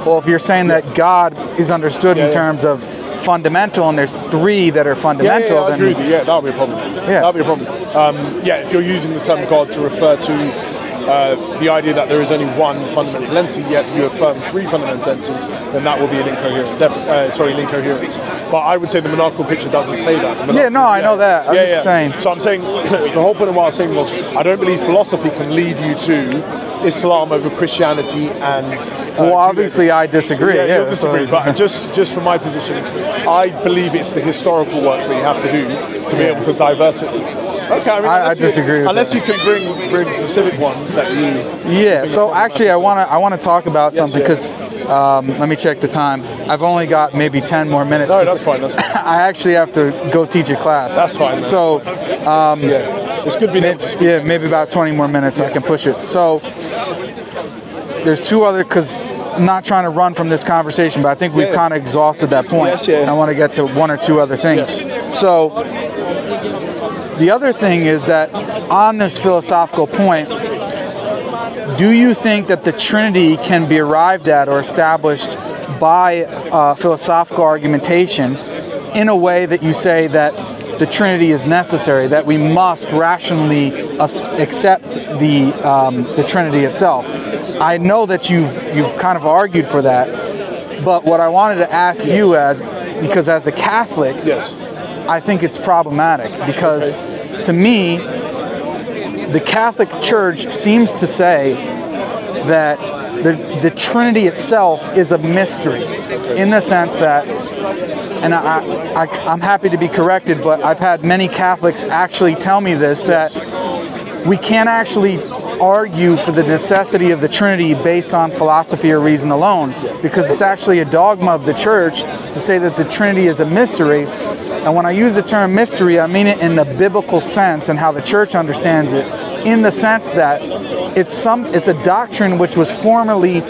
Well, if you're saying that God is understood in terms of fundamental, and there's three that are fundamental, I agree with you. Yeah, that'll be a problem. That'll be a problem. If you're using the term God to refer to the idea that there is only one fundamental entity, yet you affirm three fundamental entities, then that will be an incoherence. But I would say the monarchical picture doesn't say that. I know that. I'm just saying. So I'm saying the whole point of what I was saying was I don't believe philosophy can lead you to Islam over Christianity and well, obviously I disagree. You'll disagree, but just from my position, I believe it's the historical work that you have to do to be able to diversify. Okay, I disagree with unless you can bring specific ones that you... Yeah, so actually I want to talk about something, because let me check the time. I've only got maybe 10 more minutes. No, that's fine. I actually have to go teach a class. That's fine. Man. So, it's good being able to speak. Yeah, maybe about 20 more minutes I can push it. So, there's two other, because I'm not trying to run from this conversation, but I think we've kind of exhausted that point. Yes, yeah. I want to get to one or two other things. Yes. So the other thing is that on this philosophical point, do you think that the Trinity can be arrived at or established by philosophical argumentation in a way that you say that the Trinity is necessary, that we must rationally accept the Trinity itself? I know that you've kind of argued for that, but what I wanted to ask you because as a Catholic, Yes. I think it's problematic because to me, the Catholic Church seems to say that the Trinity itself is a mystery, in the sense that, and I'm happy to be corrected, but I've had many Catholics actually tell me this, that we can't actually argue for the necessity of the Trinity based on philosophy or reason alone, because it's actually a dogma of the Church to say that the Trinity is a mystery. And when I use the term mystery, I mean it in the biblical sense and how the Church understands it, in the sense that it's a doctrine which was formerly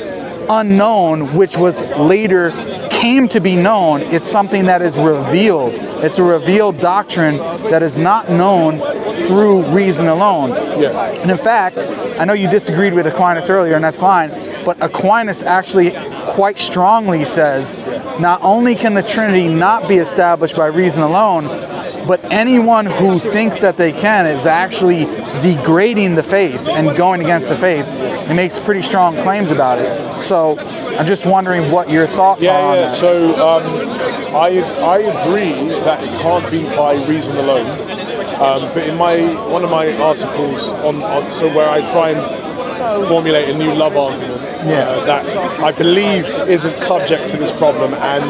unknown, which was later came to be known. It's something that is revealed. It's a revealed doctrine that is not known through reason alone. Yeah. And in fact, I know you disagreed with Aquinas earlier, and that's fine, but Aquinas actually quite strongly says not only can the Trinity not be established by reason alone, but anyone who thinks that they can is actually degrading the faith and going against the faith. He makes pretty strong claims about it. So I'm just wondering what your thoughts are on that. So I agree that it can't be by reason alone. But in one of my articles so where I try and formulate a new love argument that I believe isn't subject to this problem and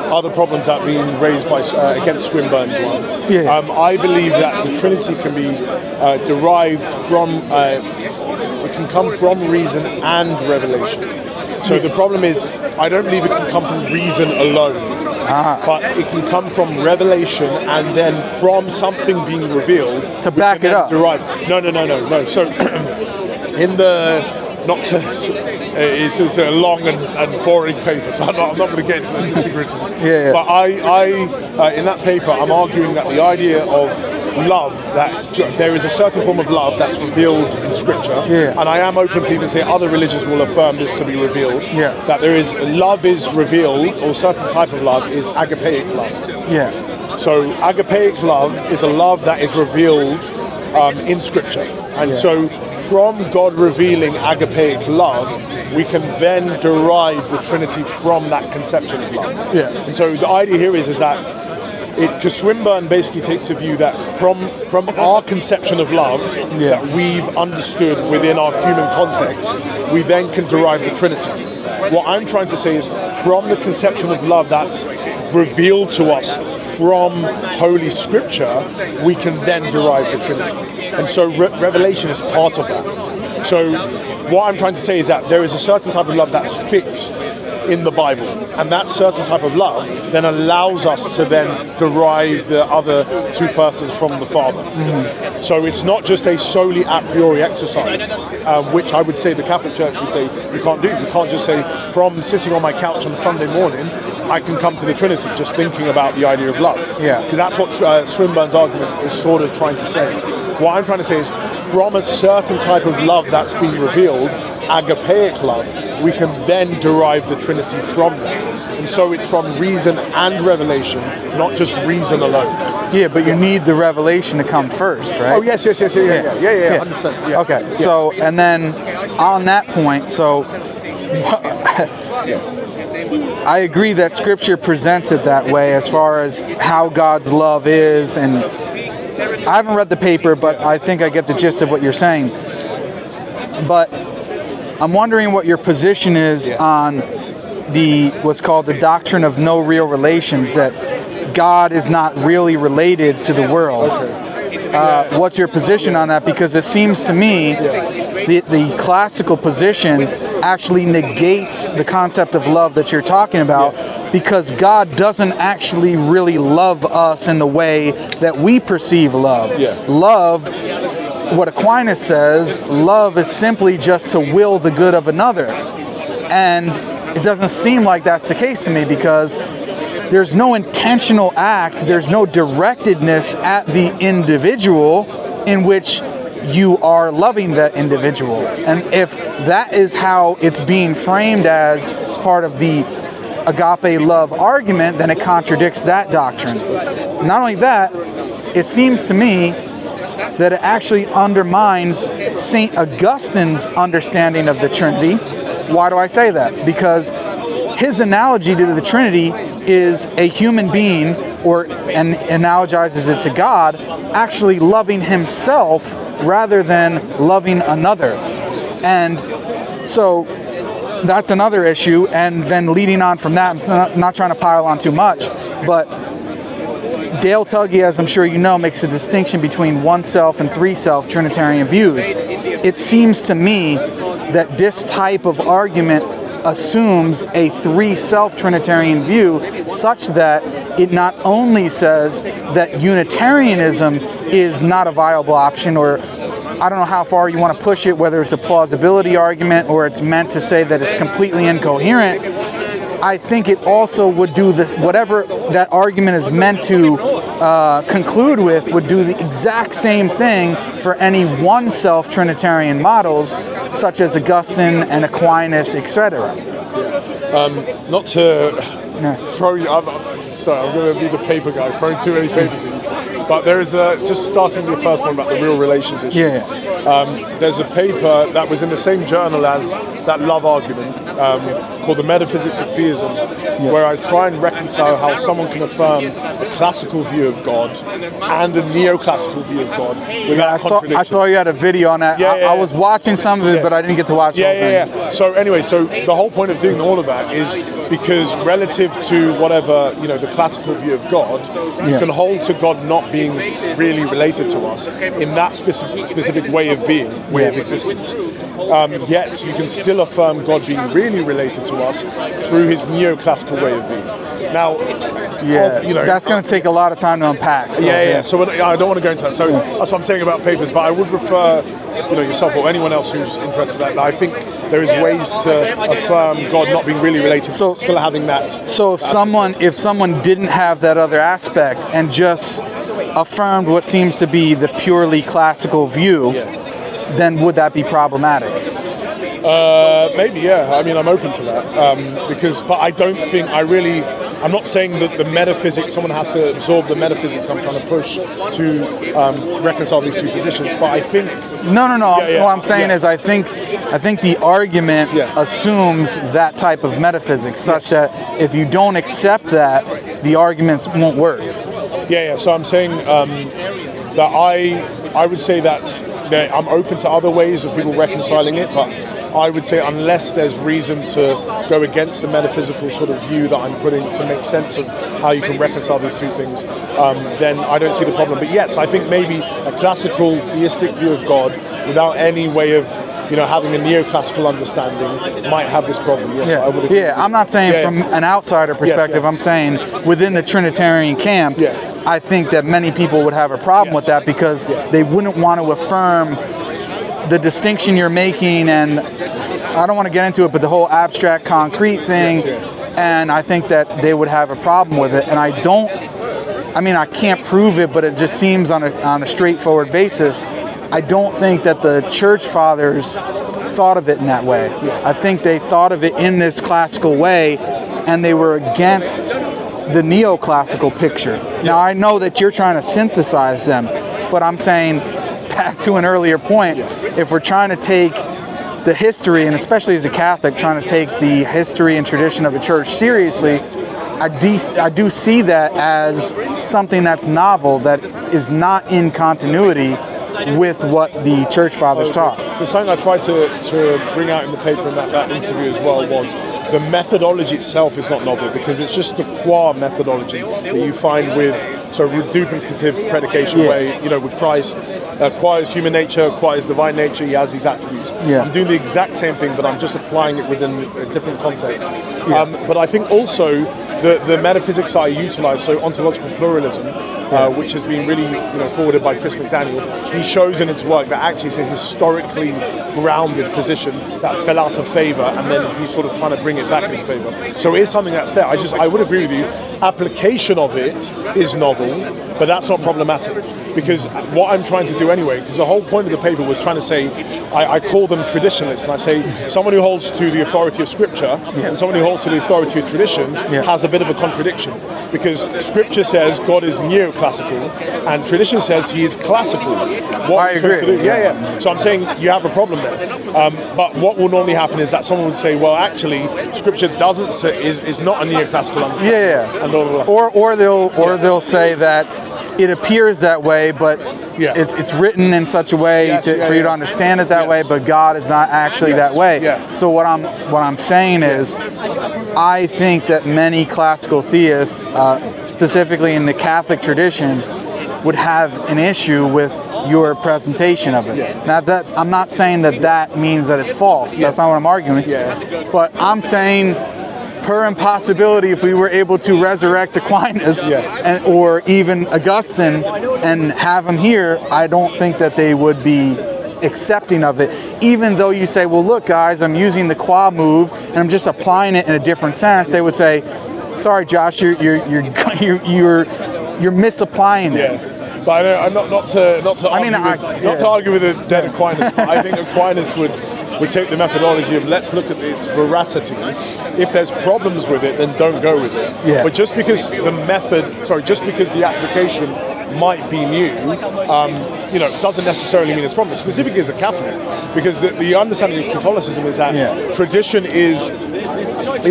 other problems that are being raised by against Swinburne's one. I believe that the Trinity can be derived from, it can come from reason and revelation. So the problem is, I don't believe it can come from reason alone. But it can come from revelation and then from something being revealed to back it up. Derive. No. So in the it's a long and boring paper, so I'm not going to get into the nitty-gritty. But I in that paper, I'm arguing that the idea of love, that there is a certain form of love that's revealed in Scripture, and I am open to even say other religions will affirm this to be revealed, that there is love is revealed, or a certain type of love is agapeic love. So agapeic love is a love that is revealed in Scripture, and so from God revealing agapeic love, we can then derive the Trinity from that conception of love. And so the idea here is that because Swinburne basically takes a view that from our conception of love that we've understood within our human context, we then can derive the Trinity. What I'm trying to say is from the conception of love that's revealed to us from Holy Scripture, we can then derive the Trinity. And so Revelation is part of that. So what I'm trying to say is that there is a certain type of love that's fixed in the Bible, and that certain type of love then allows us to then derive the other two persons from the Father. So it's not just a solely a priori exercise, which I would say the Catholic Church would say you can't do. You can't just say from sitting on my couch on a Sunday morning I can come to the Trinity just thinking about the idea of love. Because that's what Swinburne's argument is sort of trying to say. What I'm trying to say is from a certain type of love that's been revealed, agapeic love, we can then derive the Trinity from that. And so it's from reason and revelation, not just reason alone. But you need the revelation to come first, right? Oh, yes, 100%. Okay, so, and then on that point, so I agree that Scripture presents it that way as far as how God's love is, and I haven't read the paper, but I think I get the gist of what you're saying. But I'm wondering what your position is on what's called the doctrine of no real relations, that God is not really related to the world. What's your position on that? Because it seems to me the classical position actually negates the concept of love that you're talking about, because God doesn't actually really love us in the way that we perceive love. Love, what Aquinas says, love is simply just to will the good of another. And it doesn't seem like that's the case to me, because there's no intentional act, there's no directedness at the individual in which you are loving that individual. And if that is how it's being framed as part of the agape love argument, then it contradicts that doctrine. Not only that, it seems to me that it actually undermines St. Augustine's understanding of the Trinity. Why do I say that? Because his analogy to the Trinity is a human being, and analogizes it to God, actually loving himself rather than loving another. And so that's another issue. And then leading on from that, I'm not trying to pile on too much, but Dale Tuggy, as I'm sure you know, makes a distinction between one-self and three-self Trinitarian views. It seems to me that this type of argument assumes a three-self Trinitarian view, such that it not only says that Unitarianism is not a viable option, or I don't know how far you want to push it, whether it's a plausibility argument or it's meant to say that it's completely incoherent. I think it also would do this, whatever that argument is meant to conclude with, would do the exact same thing for any one-self Trinitarian models, such as Augustine and Aquinas, etc. Not to throw you, I'm going to be the paper guy, throwing too many papers in. But there is just starting with the first one about the real relations issue. There's a paper that was in the same journal as that love argument, called The Metaphysics of Theism, where I try and reconcile how someone can affirm a classical view of God and a neoclassical view of God without contradiction. I saw you had a video on that. I was watching some of it, but I didn't get to watch the whole thing. So anyway, so the whole point of doing all of that is because relative to whatever, the classical view of God, you can hold to God not being really related to us in that specific way of being, way of existence. Yet you can still affirm God being really related to us through his neoclassical way of being. Now, that's going to take a lot of time to unpack. So, So I don't want to go into that. So that's what I'm saying about papers. But I would refer, yourself or anyone else who's interested in that. I think there is ways to affirm God not being really related, so still having that. So if someone didn't have that other aspect and just affirmed what seems to be the purely classical view, then would that be problematic? Maybe, yeah. I mean, I'm open to that but I don't think I'm not saying that the metaphysics, someone has to absorb the metaphysics I'm trying to push to reconcile these two positions. But I think no. What I'm saying is I think the argument assumes that type of metaphysics, such that if you don't accept that, the arguments won't work. So I'm saying that I would say that I'm open to other ways of people reconciling it, but I would say unless there's reason to go against the metaphysical sort of view that I'm putting to make sense of how you can reconcile these two things, then I don't see the problem. But yes, I think maybe a classical theistic view of God without any way of having a neoclassical understanding might have this problem. Yes, I would agree. I'm not saying from an outsider perspective. I'm saying within the Trinitarian camp, I think that many people would have a problem with that, because they wouldn't want to affirm the distinction you're making, and I don't want to get into it, but the whole abstract concrete thing, and I think that they would have a problem with it. And I can't prove it, but it just seems on a straightforward basis, I don't think that the church fathers thought of it in that way. I think they thought of it in this classical way, and they were against the neoclassical picture. Now, I know that you're trying to synthesize them, but I'm saying, back to an earlier point, if we're trying to take the history, and especially as a Catholic, trying to take the history and tradition of the church seriously, I do see that as something that's novel, that is not in continuity with what the church fathers taught. The something I tried to bring out in the paper in that interview as well was the methodology itself is not novel, because it's just the qua methodology that you find with duplicative predication, where with Christ acquires human nature, acquires divine nature, he has these attributes. I'm doing the exact same thing, but I'm just applying it within a different context. But I think also the metaphysics I utilize, so ontological pluralism, which has been really forwarded by Chris McDaniel, he shows in his work that actually it's a historically grounded position that fell out of favor, and then he's sort of trying to bring it back into favor. So it is something that's there. I would agree with you. Application of it is novel, but that's not problematic, because what I'm trying to do anyway, because the whole point of the paper was trying to say, I call them traditionalists, and I say someone who holds to the authority of Scripture and someone who holds to the authority of tradition has a bit of a contradiction, because Scripture says God is neoclassical and tradition says he is classical. What are we supposed to do? Yeah. So I'm saying you have a problem there. But what will normally happen is that someone would say, well, actually, Scripture doesn't say, is not a neoclassical understanding. And blah, blah, blah. Or they'll say that it appears that way, but it's written in such a way for you to understand it that way, but God is not actually that way. So what I'm saying is, I think that many classical theists, specifically in the Catholic tradition, would have an issue with your presentation of it. Now, that I'm not saying that means that it's false. That's not what I'm arguing. But I'm saying, per impossibility, if we were able to resurrect Aquinas or even Augustine and have them here, I don't think that they would be accepting of it. Even though you say, well, look, guys, I'm using the qua move and I'm just applying it in a different sense, they would say, sorry, Josh, you're misapplying it. So I'm not to argue with the dead Aquinas, but I think Aquinas would take the methodology of let's look at its veracity. If there's problems with it, then don't go with it. But just because the application might be new, doesn't necessarily mean it's problem. Specifically as a Catholic, because the understanding of Catholicism is that tradition is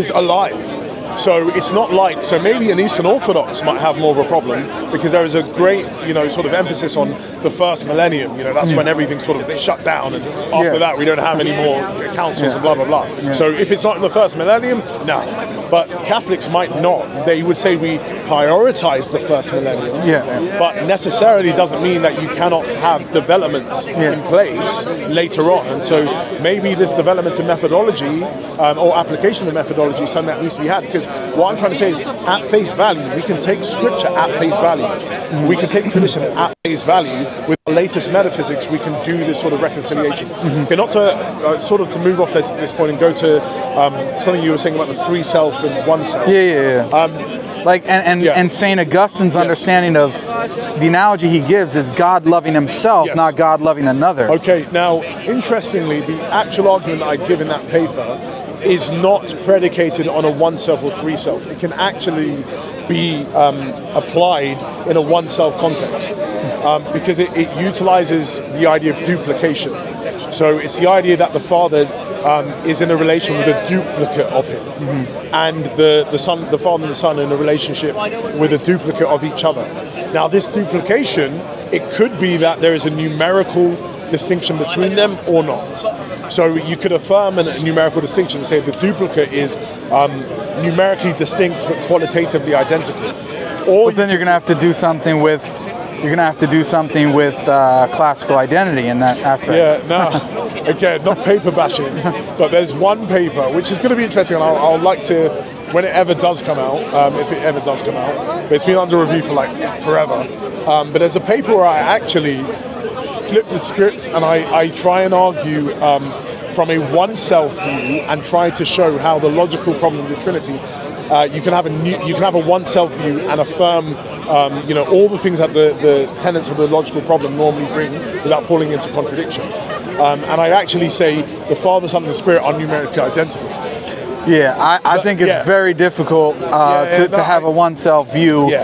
alive. So it's not like, so maybe an Eastern Orthodox might have more of a problem, because there is a great, sort of emphasis on the first millennium. That's when everything sort of shut down, and after that we don't have any more councils and blah, blah, blah. So if it's not in the first millennium, no. But Catholics might not. They would say we prioritize the first millennium, but necessarily doesn't mean that you cannot have developments in place later on. And so maybe this development in methodology or application of methodology is something that needs to be had, because what I'm trying to say is, at face value, we can take Scripture at face value. We can take tradition at face value. With the latest metaphysics, we can do this sort of reconciliation. Okay, not to to move off this point and go to something you were saying about the three self and one self. And St. Augustine's understanding of the analogy he gives is God loving himself, not God loving another. Okay, now, interestingly, the actual argument that I give in that paper is not predicated on a one self or three self. It can actually be applied in a one self context, because it utilizes the idea of duplication. So it's the idea that the Father is in a relation with a duplicate of him, and the Son, the Father and the Son, in a relationship with a duplicate of each other. Now, this duplication, it could be that there is a numerical distinction between them or not. So you could affirm a numerical distinction and say the duplicate is numerically distinct but qualitatively identical. Or then you're going to have to do something with classical identity in that aspect. Again, not paper bashing, but there's one paper which is going to be interesting, and I'll like to, when it ever does come out, if it ever does come out, but it's been under review for like forever. But there's a paper where I actually flip the script and I try and argue from a one-self view and try to show how the logical problem of the Trinity, you can have a one-self view and affirm all the things that the tenets of the logical problem normally bring without falling into contradiction. And I actually say the Father, Son, and the Spirit are numerically identical. I think it's very difficult to have a one-self view.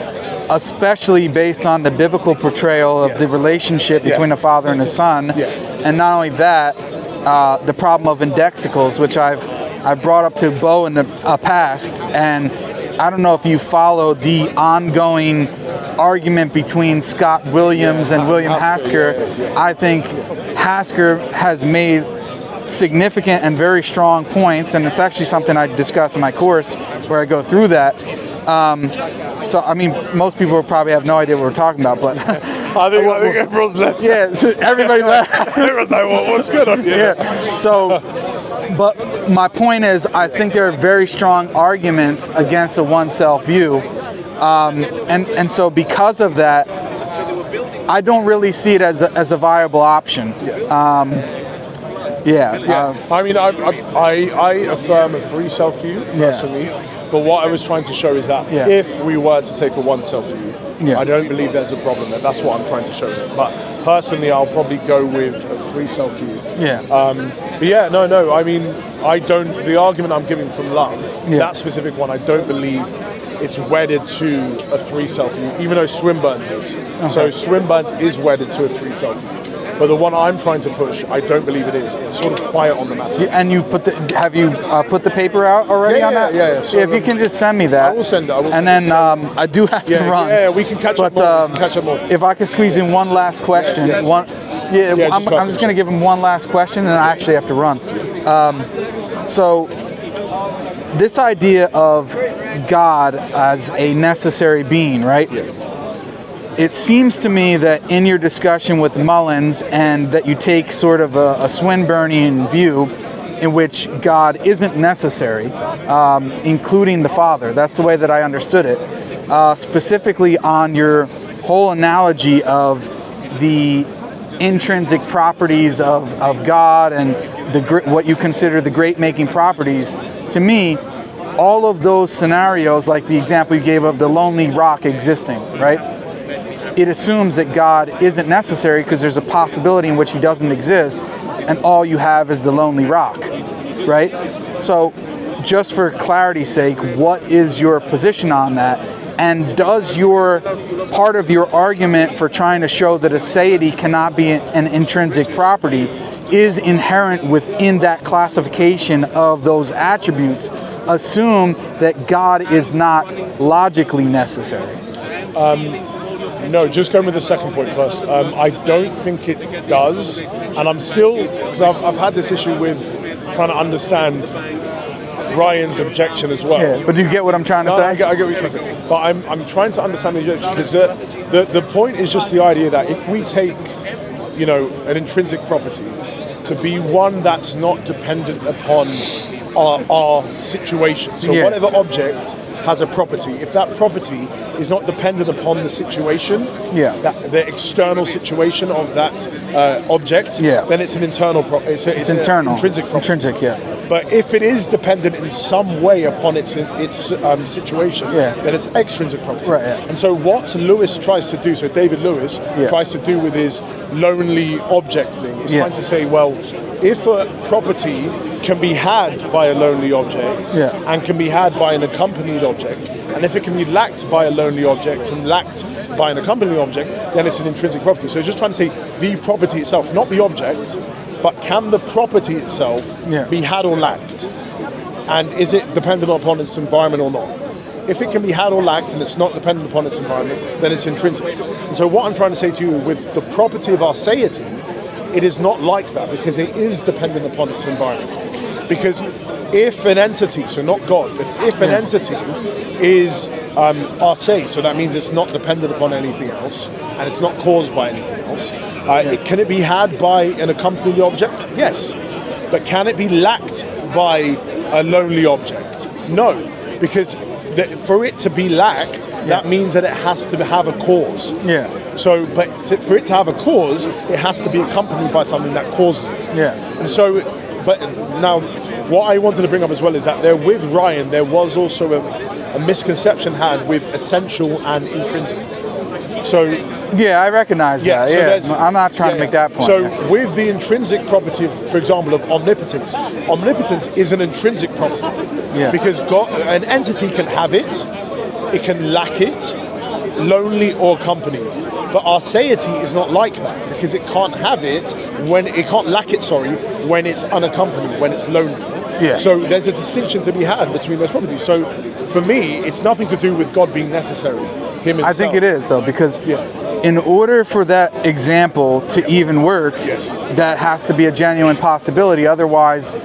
Especially based on the biblical portrayal of the relationship between the Father and the Son. And not only that, the problem of indexicals, which I've brought up to Bo in the past, and I don't know if you followed the ongoing argument between Scott Williams and William Hasker. I think Hasker has made significant and very strong points, and it's actually something I discuss in my course where I go through that. So, I mean, most people will probably have no idea what we're talking about, but I think everyone's left. Everybody left. Everyone's like, well, what's good on here? So, but my point is, I think there are very strong arguments against a one-self view, and so because of that, I don't really see it as a viable option. I mean, I affirm a free self view personally, but what I was trying to show is that if we were to take a one self view, I don't believe there's a problem there. That's what I'm trying to show them. But personally, I'll probably go with a free self view. But no. I mean, I don't. The argument I'm giving from love, that specific one, I don't believe it's wedded to a free self view, even though Swinburne's is. So Swinburne's is wedded to a free self view. But the one I'm trying to push, I don't believe it is. It's sort of quiet on the matter. And you have you put the paper out already on that? Yeah. So, if you can just send me that. I will send it. And then I do have to run. Yeah, we can catch up more. If I can squeeze in one last question. I'm just going to give him one last question, and I actually have to run. So this idea of God as a necessary being, right? It seems to me that in your discussion with Mullins, and that you take sort of a Swinburnian view in which God isn't necessary, including the Father. That's the way that I understood it. Specifically on your whole analogy of the intrinsic properties of God and what you consider the great-making properties. To me, all of those scenarios, like the example you gave of the lonely rock existing, right? It assumes that God isn't necessary because there's a possibility in which he doesn't exist, and all you have is the lonely rock, right? So just for clarity's sake, what is your position on that? And does part of your argument for trying to show that aseity cannot be an intrinsic property is inherent within that classification of those attributes, assume that God is not logically necessary? No, just going with the second point first. I don't think it does, and I'm still, because I've had this issue with trying to understand Ryan's objection as well. Yeah, but do you get what I'm trying to say? I get what you're trying to say. But I'm trying to understand the objection, because the point is just the idea that if we take, an intrinsic property to be one that's not dependent upon our situation. So whatever object has a property, if that property is not dependent upon the situation, the external situation of that object, then it's an internal it's internal, an intrinsic property. But if it is dependent in some way upon its situation, then it's extrinsic property. And so what Lewis tries to do, so David Lewis tries to do with his lonely object thing, is trying to say, well, if a property can be had by a lonely object and can be had by an accompanied object, and if it can be lacked by a lonely object and lacked by an accompanying object, then it's an intrinsic property. So it's just trying to say the property itself, not the object, but can the property itself be had or lacked? And is it dependent upon its environment or not? If it can be had or lacked and it's not dependent upon its environment, then it's intrinsic. And so what I'm trying to say to you with the property of aseity, it is not like that, because it is dependent upon its environment. Because if an entity, so not God, but if an entity is ase, so that means it's not dependent upon anything else, and it's not caused by anything else, can it be had by an accompanying object? Yes. But can it be lacked by a lonely object? No. Because for it to be lacked, that means that it has to have a cause. So, but for it to have a cause, it has to be accompanied by something that causes it. And so, but now, what I wanted to bring up as well is that with Ryan, there was also a misconception had with essential and intrinsic. So I recognize that. So I'm not trying to make that point. So with the intrinsic property, for example, of omnipotence is an intrinsic property. Because an entity can have it can lack it, lonely or accompanied. But aseity is not like that, because it can't have it when it can't lack it. When it's unaccompanied, when it's lonely. So there's a distinction to be had between those properties. So for me, it's nothing to do with God being necessary. Him himself. I think it is, though, because in order for that example to even work, that has to be a genuine possibility. Otherwise,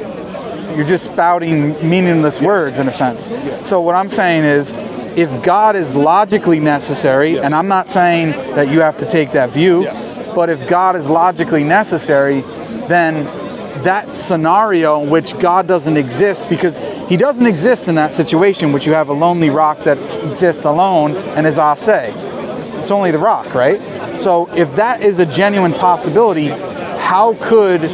you're just spouting meaningless words in a sense. So what I'm saying is, if God is logically necessary, and I'm not saying that you have to take that view, but if God is logically necessary, then that scenario in which God doesn't exist, because he doesn't exist in that situation, which you have a lonely rock that exists alone and is ase. It's only the rock, right? So if that is a genuine possibility, how could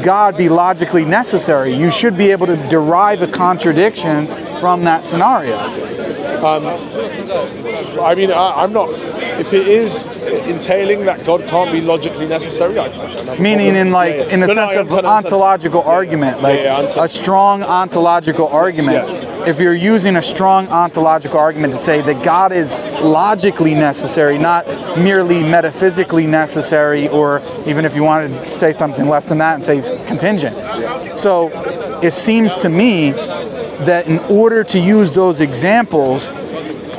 God be logically necessary? You should be able to derive a contradiction from that scenario. I mean, I'm not. If it is entailing that God can't be logically necessary, I don't have a Meaning problem. in like in the sense of ontological argument, like a strong ontological argument. Yeah. If you're using a strong ontological argument to say that God is logically necessary, not merely metaphysically necessary, or even if you wanted to say something less than that and say he's contingent. So it seems to me that in order to use those examples,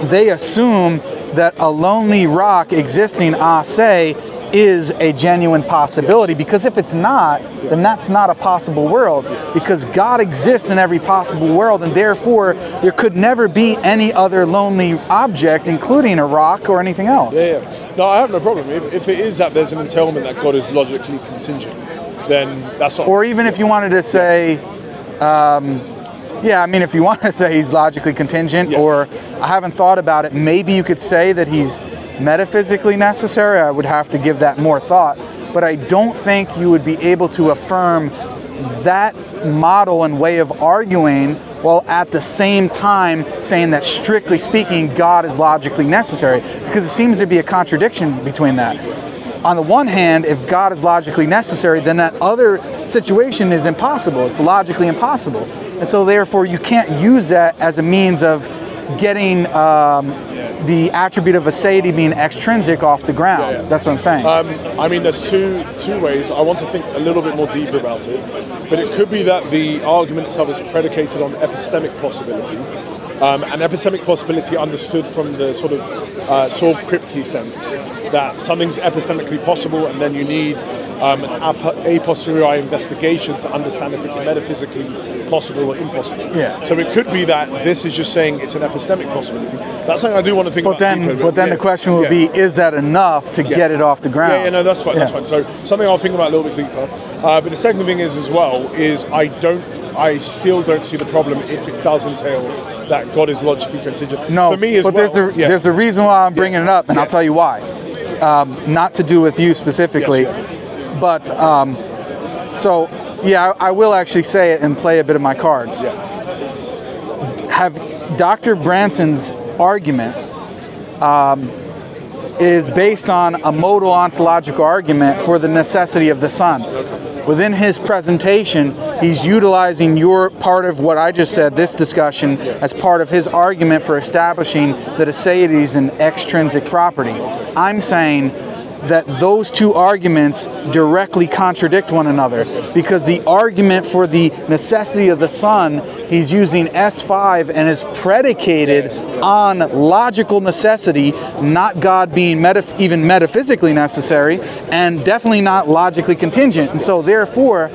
they assume that a lonely rock existing ase is a genuine possibility, because if it's not, then that's not a possible world, because God exists in every possible world, and therefore there could never be any other lonely object, including a rock or anything else. Yeah. No, I have no problem. If it is that there's an entailment that God is logically contingent, then that's not... Or even if you wanted to say, yeah, I mean, if you want to say he's logically contingent, or I haven't thought about it, maybe you could say that he's metaphysically necessary. I would have to give that more thought. But I don't think you would be able to affirm that model and way of arguing while at the same time saying that, strictly speaking, God is logically necessary. Because it seems to be a contradiction between that. On the one hand, if God is logically necessary, then that other situation is impossible. It's logically impossible. And so therefore you can't use that as a means of getting the attribute of aseity being extrinsic off the ground. Yeah. That's what I'm saying. I mean, there's two ways. I want to think a little bit more deeper about it, but it could be that the argument itself is predicated on epistemic possibility. An epistemic possibility understood from the sort of Saul-Kripke sense, that something's epistemically possible, and then you need an a posteriori investigation to understand if it's metaphysically possible or impossible. Yeah. So it could be that this is just saying it's an epistemic possibility. That's something I do want to think about deeper. But then the question would be, is that enough to get it off the ground? Yeah, no, that's fine. That's fine. So something I'll think about a little bit deeper. But the second thing is, as well, is I still don't see the problem if it does entail that God is logically contingent. No, for me as but well. There's a reason why I'm bringing it up, and I'll tell you why. Not to do with you specifically, but so yeah, I will actually say it and play a bit of my cards. Have Dr. Branson's argument is based on a modal ontological argument for the necessity of the sun. Within his presentation, he's utilizing your part of what I just said, this discussion, as part of his argument for establishing that aseity is an extrinsic property. I'm saying that those two arguments directly contradict one another, because the argument for the necessity of the sun, he's using S5 and is predicated on logical necessity, not God being even metaphysically necessary, and definitely not logically contingent. And so therefore,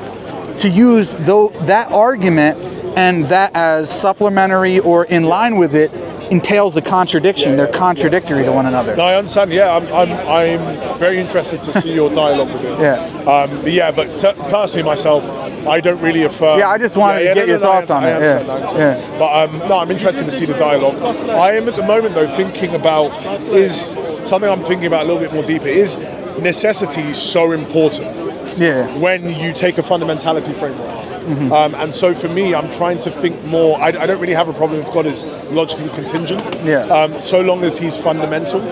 to use that argument and that as supplementary or in line with it entails a contradiction. They're contradictory to one another. No, I understand. Yeah, I'm very interested to see your dialogue with it. But personally myself, I don't really affirm. Yeah, I just wanted to get your thoughts on it. I understand. But I'm interested to see the dialogue. I am at the moment though thinking about, is something I'm thinking about a little bit more deeper, is necessity so important when you take a fundamentality framework. And so for me, I'm trying to think more. I don't really have a problem if God is logically contingent, so long as he's fundamental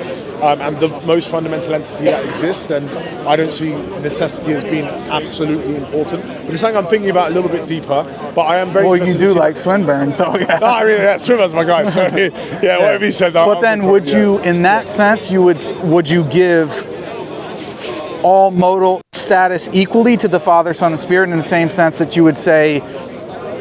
and the most fundamental entity that exists, then I don't see necessity as being absolutely important. But it's something I'm thinking about a little bit deeper. But I am very interested. Well, you do like Swinburne, so yeah. No, I mean, Swinburne's my guy. So whatever he says. But then, would you, in that sense, would you give all modal status equally to the Father, Son, and Spirit, in the same sense that you would say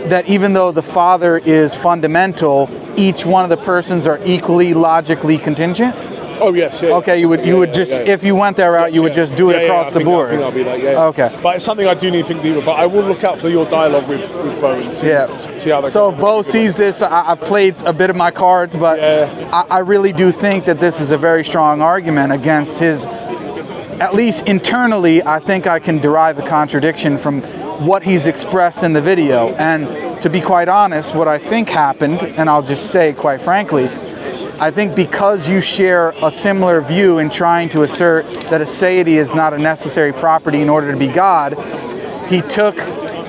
that even though the Father is fundamental, each one of the persons are equally logically contingent? Oh yes, Okay, you would just if you went that route, you would just do it across the board. I think I'll be like, Okay. But it's something I do need to think deeper. But I will look out for your dialogue with Bo and see how that So goes. if Bo sees this, I've played a bit of my cards, but I really do think that this is a very strong argument against his at least internally, I think I can derive a contradiction from what he's expressed in the video. And to be quite honest, what I think happened, and I'll just say quite frankly, I think because you share a similar view in trying to assert that aseity is not a necessary property in order to be God, he took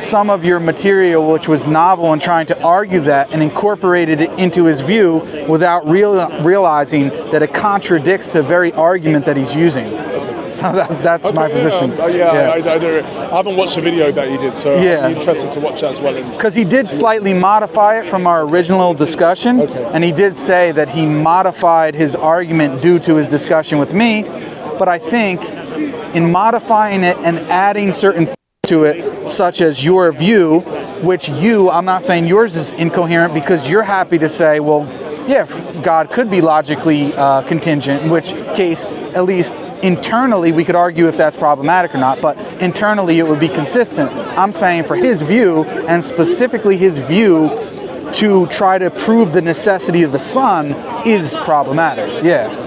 some of your material, which was novel, and trying to argue that and incorporated it into his view without realizing that it contradicts the very argument that he's using. So that's my position. I haven't watched the video that he did, so I'd be interested to watch that as well. Because he did slightly modify it from our original discussion, and he did say that he modified his argument due to his discussion with me, but I think in modifying it and adding certain to it, such as your view, which I'm not saying yours is incoherent because you're happy to say, well, yeah, God could be logically contingent, in which case, at least internally, we could argue if that's problematic or not, but internally it would be consistent. I'm saying for his view, and specifically his view to try to prove the necessity of the Son is problematic. Yeah.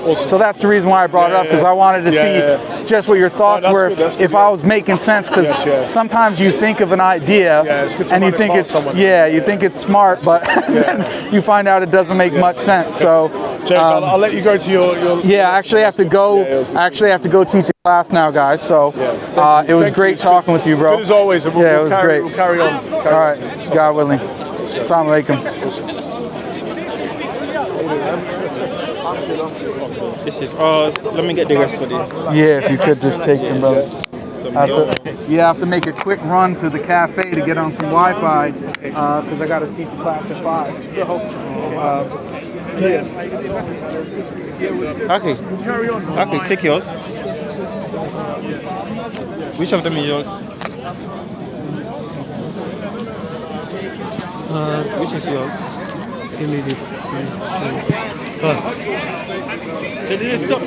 Awesome. So that's the reason why I brought it up, because I wanted to see just what your thoughts were, if I was making sense, because sometimes you think of an idea and you think it's smart, but then you find out it doesn't make much sense. So Jake, I'll let you go to your I actually have to go. Teach a class now, guys. So it was great talking with you, bro. Good as always. And it was great. We'll carry on. All right, God willing. Assalamu alaikum. This is let me get the rest for you. Yeah, if you could just take them, brother. I have to make a quick run to the cafe to get on some Wi-Fi because I got to teach a class at 5. Okay, take yours. Which of them is yours? Which is yours? Give me this. Did you stop?